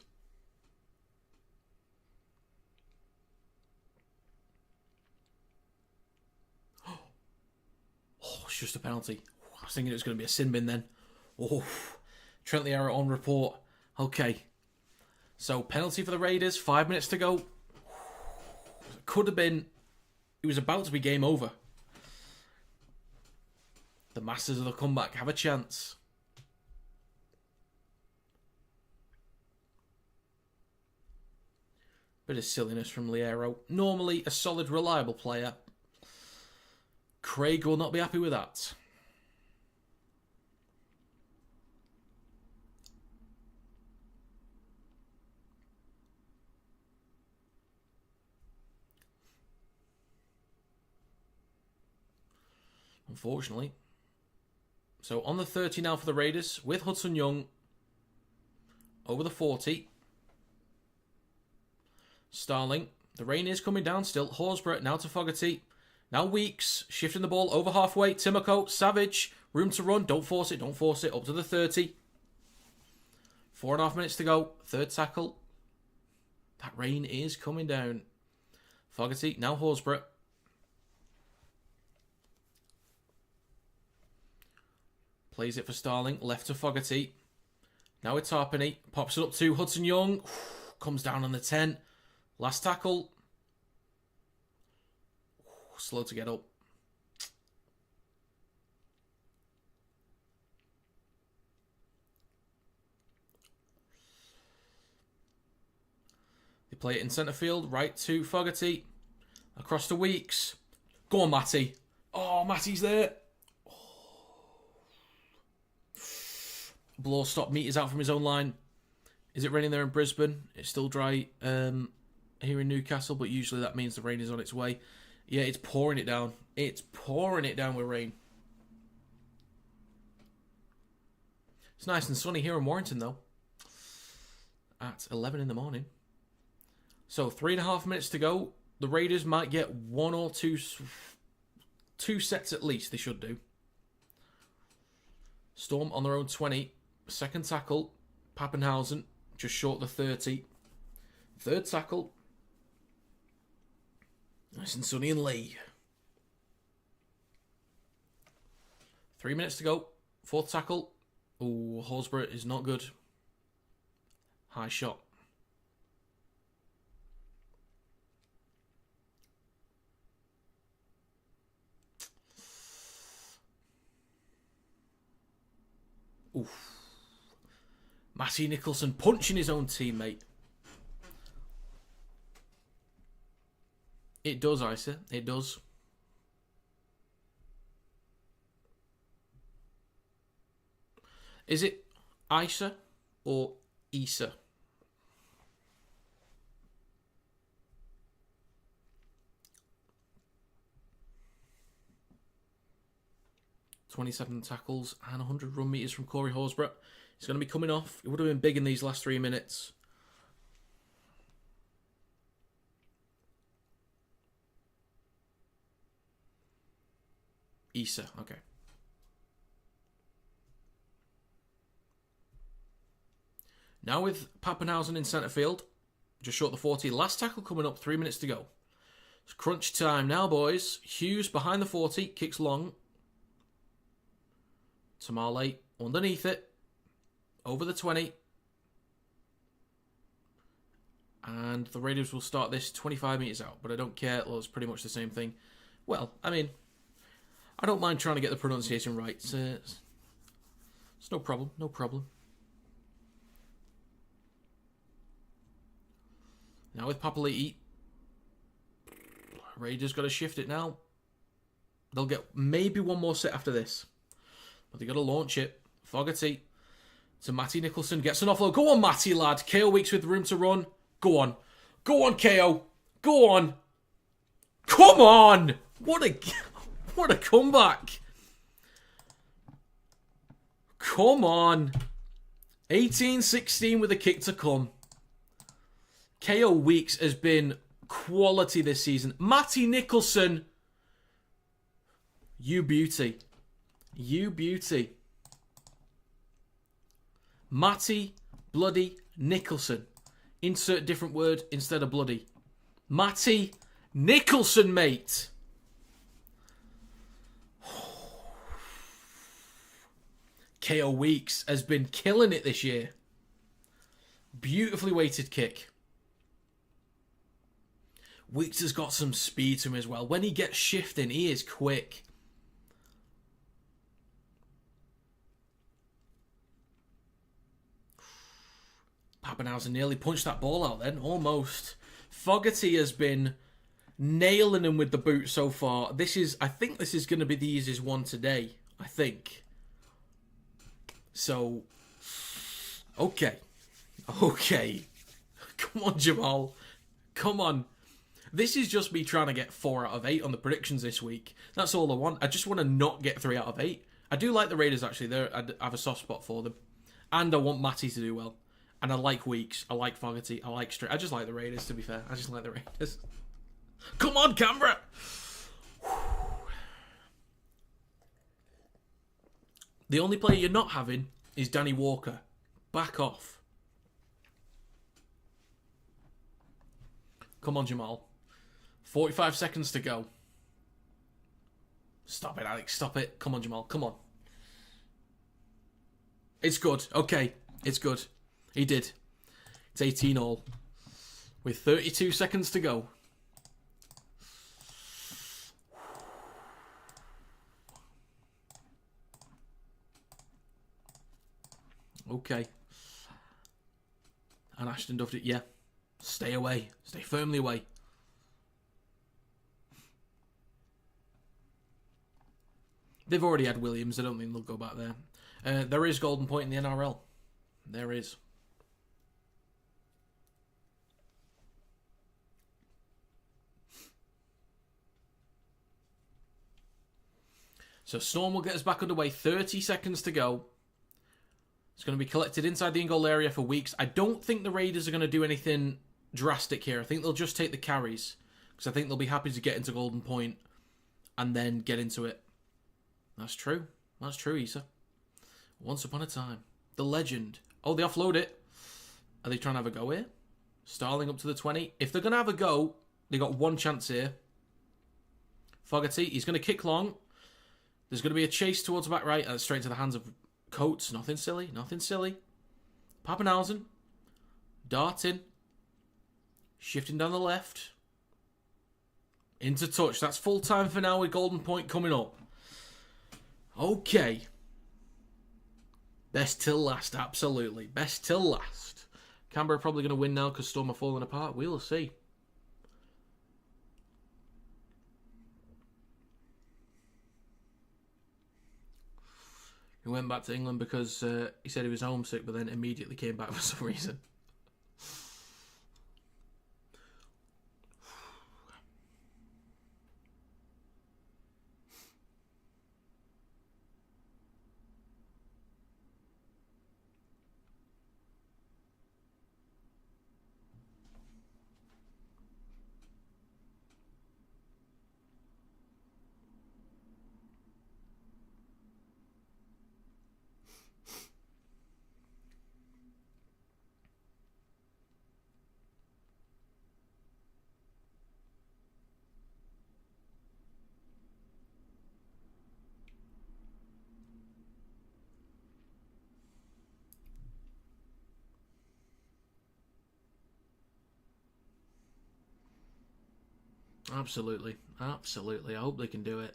Oh, it's just a penalty. I was thinking it was going to be a sin bin then. Oh, Trent Liero on report. Okay. So, penalty for the Raiders. 5 minutes to go. Could have been... It was about to be game over. The Masters of the comeback have a chance. Bit of silliness from Liero. Normally a solid, reliable player. Craig will not be happy with that. Unfortunately. So on the 30 now for the Raiders with Hudson Young over the 40. Starling. The rain is coming down still. Horsburgh now to Fogarty. Now Weeks shifting the ball over halfway. Timoko, Savage. Room to run. Don't force it. Don't force it. Up to the 30. 4.5 minutes to go. Third tackle. That rain is coming down. Fogarty. Now Horsburgh. Plays it for Starling. Left to Fogarty. Now it's Tarpany. Pops it up to Hudson Young. Comes down on the 10. Last tackle. Slow to get up. They play it in centre field. Right to Fogarty. Across to Weeks. Go on, Matty. Oh, Matty's there. Bloor stop meters out from his own line. Is it raining there in Brisbane? It's still dry here in Newcastle, but usually that means the rain is on its way. Yeah, it's pouring it down. It's pouring it down with rain. It's nice and sunny here in Warrington, though. At 11 in the morning. So, 3.5 minutes to go. The Raiders might get one or two sets at least. They should do. Storm on their own 20. Second tackle. Pappenhausen just short the 30. Third tackle. Nice and sunny and Lee. 3 minutes to go. Fourth tackle. Oh, Horsburgh is not good. High shot. Oof. Matty Nicholson punching his own teammate. It does, Isa. It does. Is it Isa or Isa? .27 tackles and 100 run meters from Corey Horsburgh. He's going to be coming off. It would have been big in these last 3 minutes. Isa, okay. Now with Pappenhausen in centre field, just short the 40. Last tackle coming up, 3 minutes to go. It's crunch time now, boys. Hughes behind the 40, kicks long. Tamale underneath it, over the 20. And the Raiders will start this 25 metres out, but I don't care. Well, it's pretty much the same thing. Well, I mean, I don't mind trying to get the pronunciation right. It's no problem, no problem. Now with Papali'i, Raiders got to shift it now. They'll get maybe one more set after this. But they got to launch it. Fogarty to Matty Nicholson. Gets an offload. Go on, Matty, lad. KO Weeks with room to run. Go on. Go on, KO. Go on. Come on. What a comeback. Come on. 18-16 with a kick to come. KO Weeks has been quality this season. Matty Nicholson. You beauty. You beauty. Matty bloody Nicholson. Insert different word instead of bloody. Matty Nicholson, mate. KO Weeks has been killing it this year. Beautifully weighted kick. Weeks has got some speed to him as well. When he gets shifting, he is quick. Pappenhausen nearly punched that ball out then. Almost. Fogarty has been nailing him with the boot so far. I think this is going to be the easiest one today. I think. So, okay. Okay. Come on, Jamal. Come on. This is just me trying to get 4 out of 8 on the predictions this week. That's all I want. I just want to not get 3 out of 8. I do like the Raiders, actually. I have a soft spot for them. And I want Matty to do well. And I like Weeks. I like Fogarty. I like Straight. I just like the Raiders, to be fair. I just like the Raiders. Come on, Canberra! The only player you're not having is Danny Walker. Back off. Come on, Jamal. 45 seconds to go. Stop it, Alex. Stop it. Come on, Jamal. Come on. It's good. Okay. It's good. He did. It's 18 all. With 32 seconds to go. Okay. And Ashton Duffy, yeah. Stay away. Stay firmly away. They've already had Williams. I don't think they'll go back there. There is golden point in the NRL. There is. So Storm will get us back underway. 30 seconds to go. It's going to be collected inside the in-goal area for Weeks. I don't think the Raiders are going to do anything drastic here. I think they'll just take the carries. Because I think they'll be happy to get into golden point and then get into it. That's true. That's true, Issa. Once upon a time. The legend. Oh, they offload it. Are they trying to have a go here? Starling up to the 20. If they're going to have a go, they got one chance here. Fogarty, he's going to kick long. There's going to be a chase towards the back right. Straight into the hands of Coates. Nothing silly. Nothing silly. Pappenhausen. Darting. Shifting down the left. Into touch. That's full time for now with golden point coming up. Okay. Best till last. Absolutely. Best till last. Canberra probably going to win now because Storm are falling apart. We'll see. He went back to England because he said he was homesick, but then immediately came back for some reason. Absolutely. Absolutely. I hope they can do it.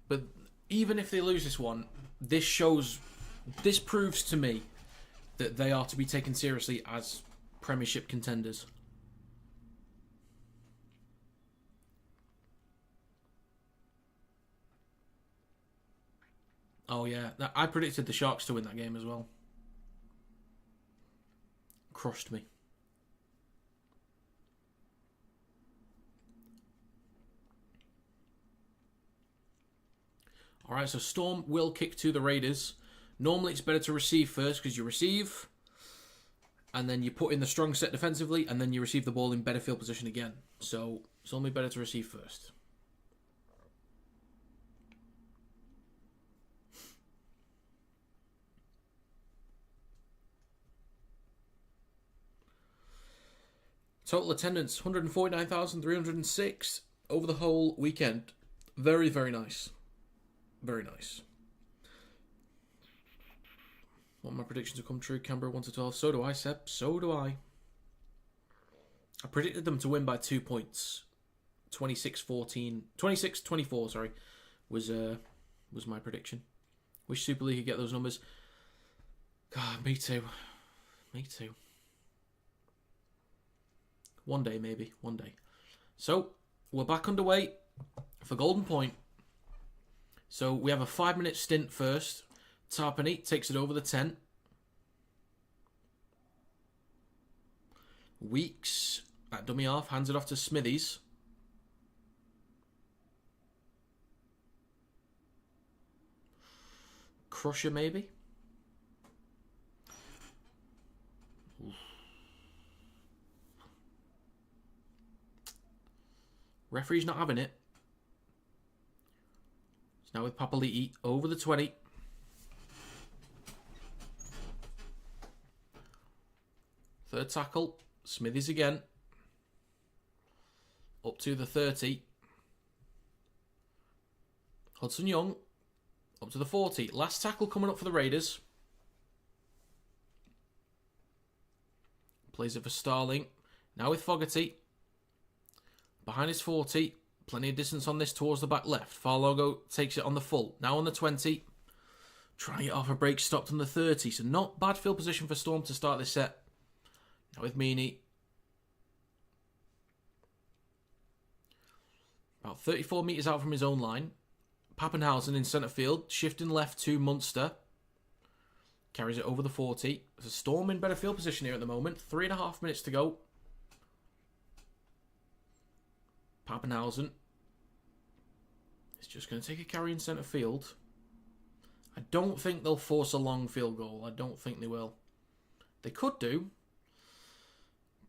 But even if they lose this one, this proves to me that they are to be taken seriously as Premiership contenders. Oh yeah, I predicted the Sharks to win that game as well. Crushed me. Alright, so Storm will kick to the Raiders. Normally it's better to receive first because you receive, and then you put in the strong set defensively, and then you receive the ball in better field position again. So it's only better to receive first. Total attendance, 149,306 over the whole weekend. Very, very nice. Very nice. Want my predictions to come true. Canberra 1-12. So do I, Seb. So do I. I predicted them to win by 2 points. 26-24, sorry, was my prediction. Wish Super League could get those numbers. God, me too. Me too. One day, maybe. One day. So, we're back underway for Golden Point. So, we have a 5-minute stint first. Tarpany takes it over the 10. Weeks at dummy half, hands it off to Smithies. Crusher, maybe? Oof. Referee's not having it. It's now with Papali'i over the 20. Third tackle. Smithies again. Up to the 30. Hudson Young. Up to the 40. Last tackle coming up for the Raiders. Plays it for Starling. Now with Fogarty. Behind his 40. Plenty of distance on this towards the back left. Farlogo takes it on the full. Now on the 20. Trying it off a break. Stopped on the 30. So not bad field position for Storm to start this set. Now with Meany. About 34 metres out from his own line. Pappenhausen in centre field. Shifting left to Munster. Carries it over the 40. There's a Storm in better field position here at the moment. 3.5 minutes to go. Pappenhausen is just going to take a carry in centre field. I don't think they'll force a long field goal. I don't think they will. They could do.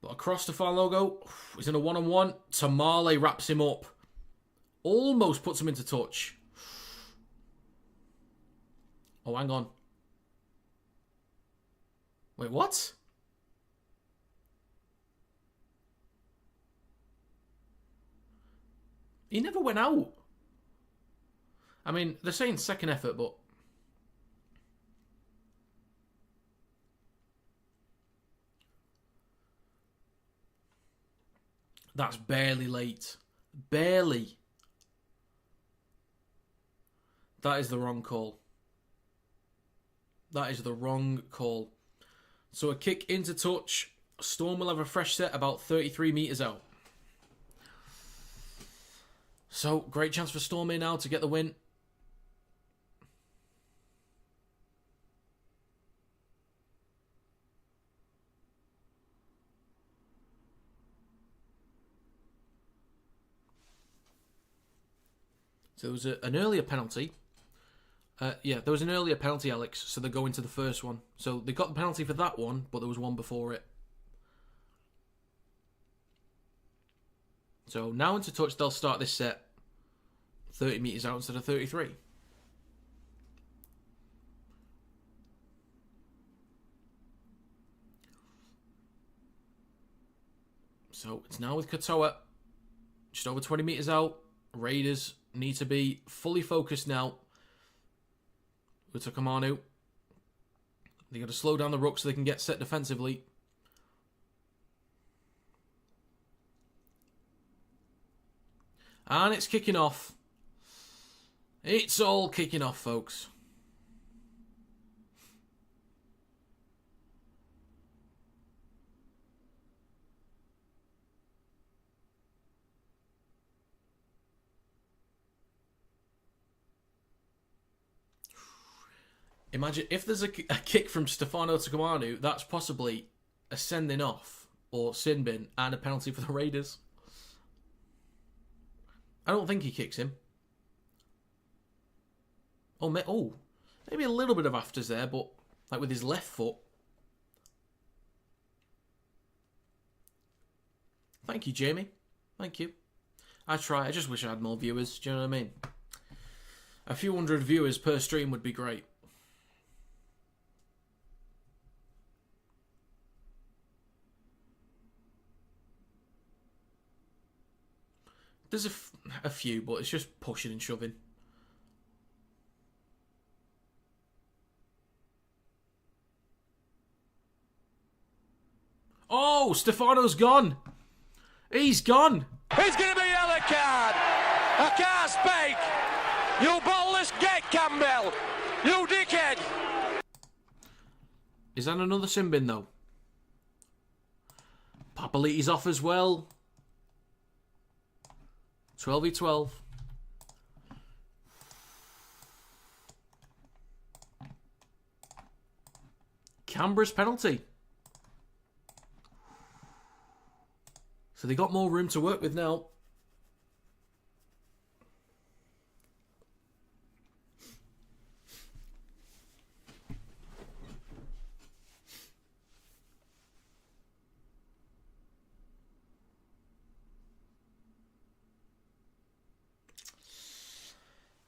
But across to Farlogo. He's in a one-on-one. Tamale wraps him up. Almost puts him into touch. Oh, hang on. Wait, what? He never went out. I mean, they're saying second effort, but... That's barely late. Barely. That is the wrong call. That is the wrong call. So a kick into touch. Storm will have a fresh set about 33 metres out. So, great chance for Storm here now to get the win. So there was an earlier penalty. There was an earlier penalty, Alex, so they go into the first one. So they got the penalty for that one, but there was one before it. So now into touch, they'll start this set 30 metres out instead of 33. So it's now with Katoa, just over 20 metres out. Raiders need to be fully focused now. Utakamanu. They got to slow down the ruck so they can get set defensively. And it's kicking off. It's all kicking off, folks. Imagine if there's a kick from Stefano Takamanu, that's possibly a sending off or sin bin and a penalty for the Raiders. I don't think he kicks him. Oh, maybe a little bit of afters there, but like with his left foot. Thank you, Jamie. Thank you. I try. I just wish I had more viewers. Do you know what I mean? A few hundred viewers per stream would be great. There's a few, but it's just pushing and shoving. Oh, Stefano's gone. He's gone. It's going to be a yellow card. I can't speak. You ballless git, Campbell. You dickhead. Is that another sin bin, though? Papaliti's off as well. 12v12. Canberra's penalty. So they got more room to work with now.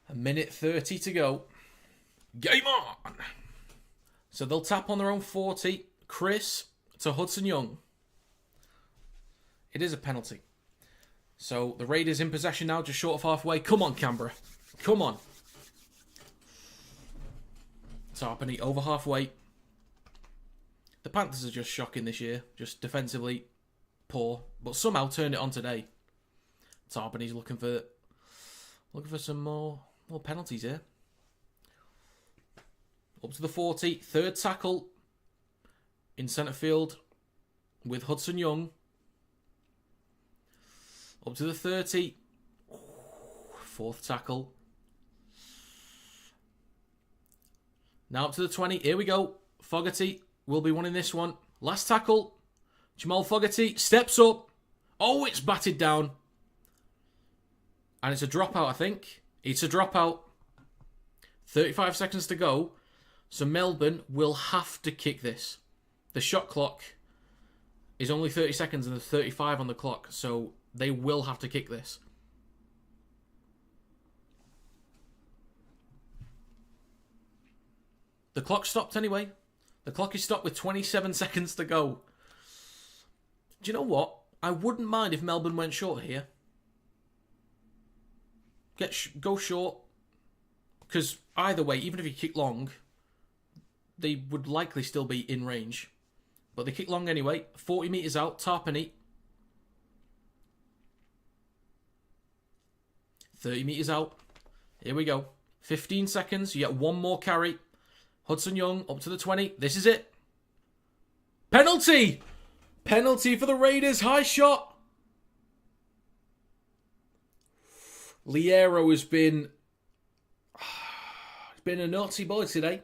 A minute 30 to go. Game on! So they'll tap on their own 40. Chris to Hudson Young. It is a penalty. So the Raiders in possession now, just short of halfway. Come on, Canberra. Come on. Tarpany over halfway. The Panthers are just shocking this year. Just defensively poor. But somehow turned it on today. Tarpany's looking for some more penalties here. Up to the 40. Third tackle in centre field with Hudson Young. Up to the 30. Fourth tackle. Now up to the 20. Here we go. Fogarty will be winning this one. Last tackle. Jamal Fogarty steps up. Oh, it's batted down. And it's a dropout, I think. It's a dropout. 35 seconds to go. So Melbourne will have to kick this. The shot clock is only 30 seconds and there's 35 on the clock. So they will have to kick this. The clock stopped anyway. The clock is stopped with 27 seconds to go. Do you know what? I wouldn't mind if Melbourne went short here. Go short. Because either way, even if you kick long, they would likely still be in range. But they kick long anyway. 40 metres out. Tarpany. 30 metres out. Here we go. 15 seconds. You get one more carry. Hudson Young up to the 20. This is it. Penalty! Penalty for the Raiders. High shot. Liero has been a naughty boy today.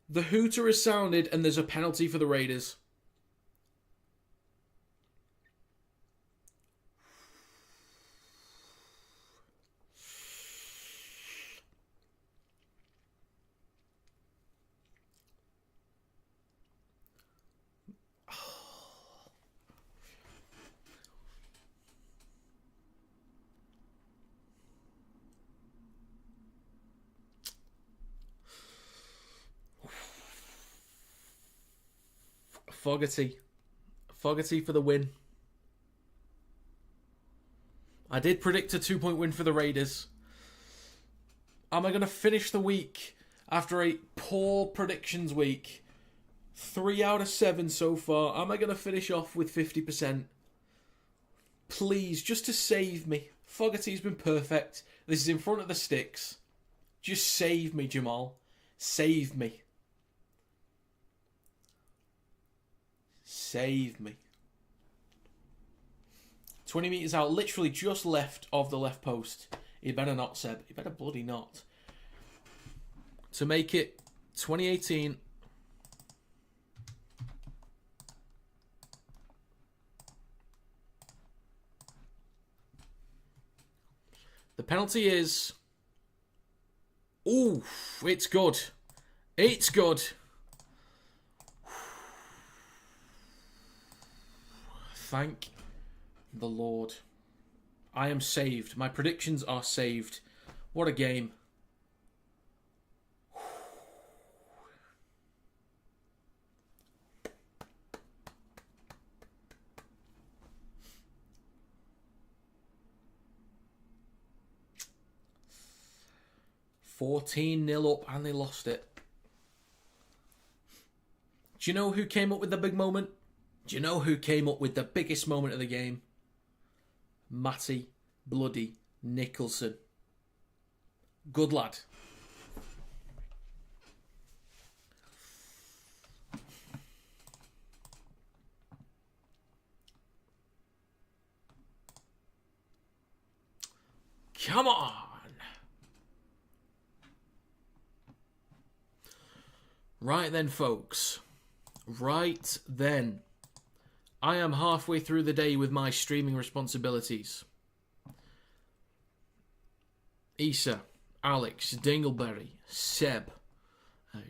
The hooter has sounded and there's a penalty for the Raiders. Fogarty for the win. I did predict a 2-point win for the Raiders. Am I going to finish the week after a poor predictions week? 3 out of 7 so far. Am I going to finish off with 50%? Please, just to save me. Fogarty's been perfect. This is in front of the sticks. Just save me, Jamal. Save me. Save me. 20 metres out, literally just left of the left post. He better not, Seb. He better bloody not. To make it 2018. The penalty is... Ooh, it's good. It's good. Thank the Lord. I am saved. My predictions are saved. What a game. $14-0 up and they lost it. Do you know who came up with the big moment? Do you know who came up with the biggest moment of the game? Matty bloody Nicholson. Good lad. Come on. Right then, folks. Right then. I am halfway through the day with my streaming responsibilities. Issa, Alex, Dingleberry, Seb,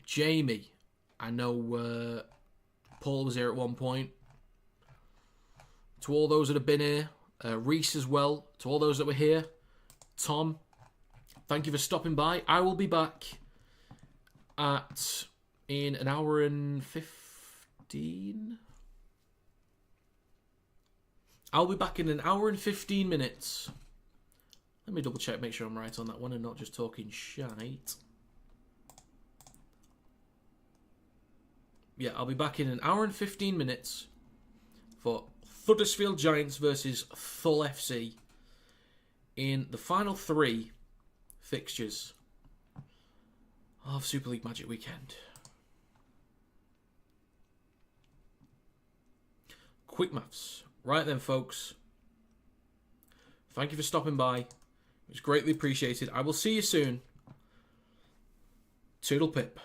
Jamie. I know Paul was here at one point. To all those that have been here. Reese as well. To all those that were here. Tom, thank you for stopping by. I will be back in an hour and 15... I'll be back in an hour and 15 minutes. Let me double check, make sure I'm right on that one and not just talking shite. Yeah, I'll be back in an hour and 15 minutes for Huddersfield Giants versus Hull FC in the final 3 fixtures of Super League Magic Weekend. Quick maths. Right then, folks. Thank you for stopping by. It was greatly appreciated. I will see you soon. Toodle pip.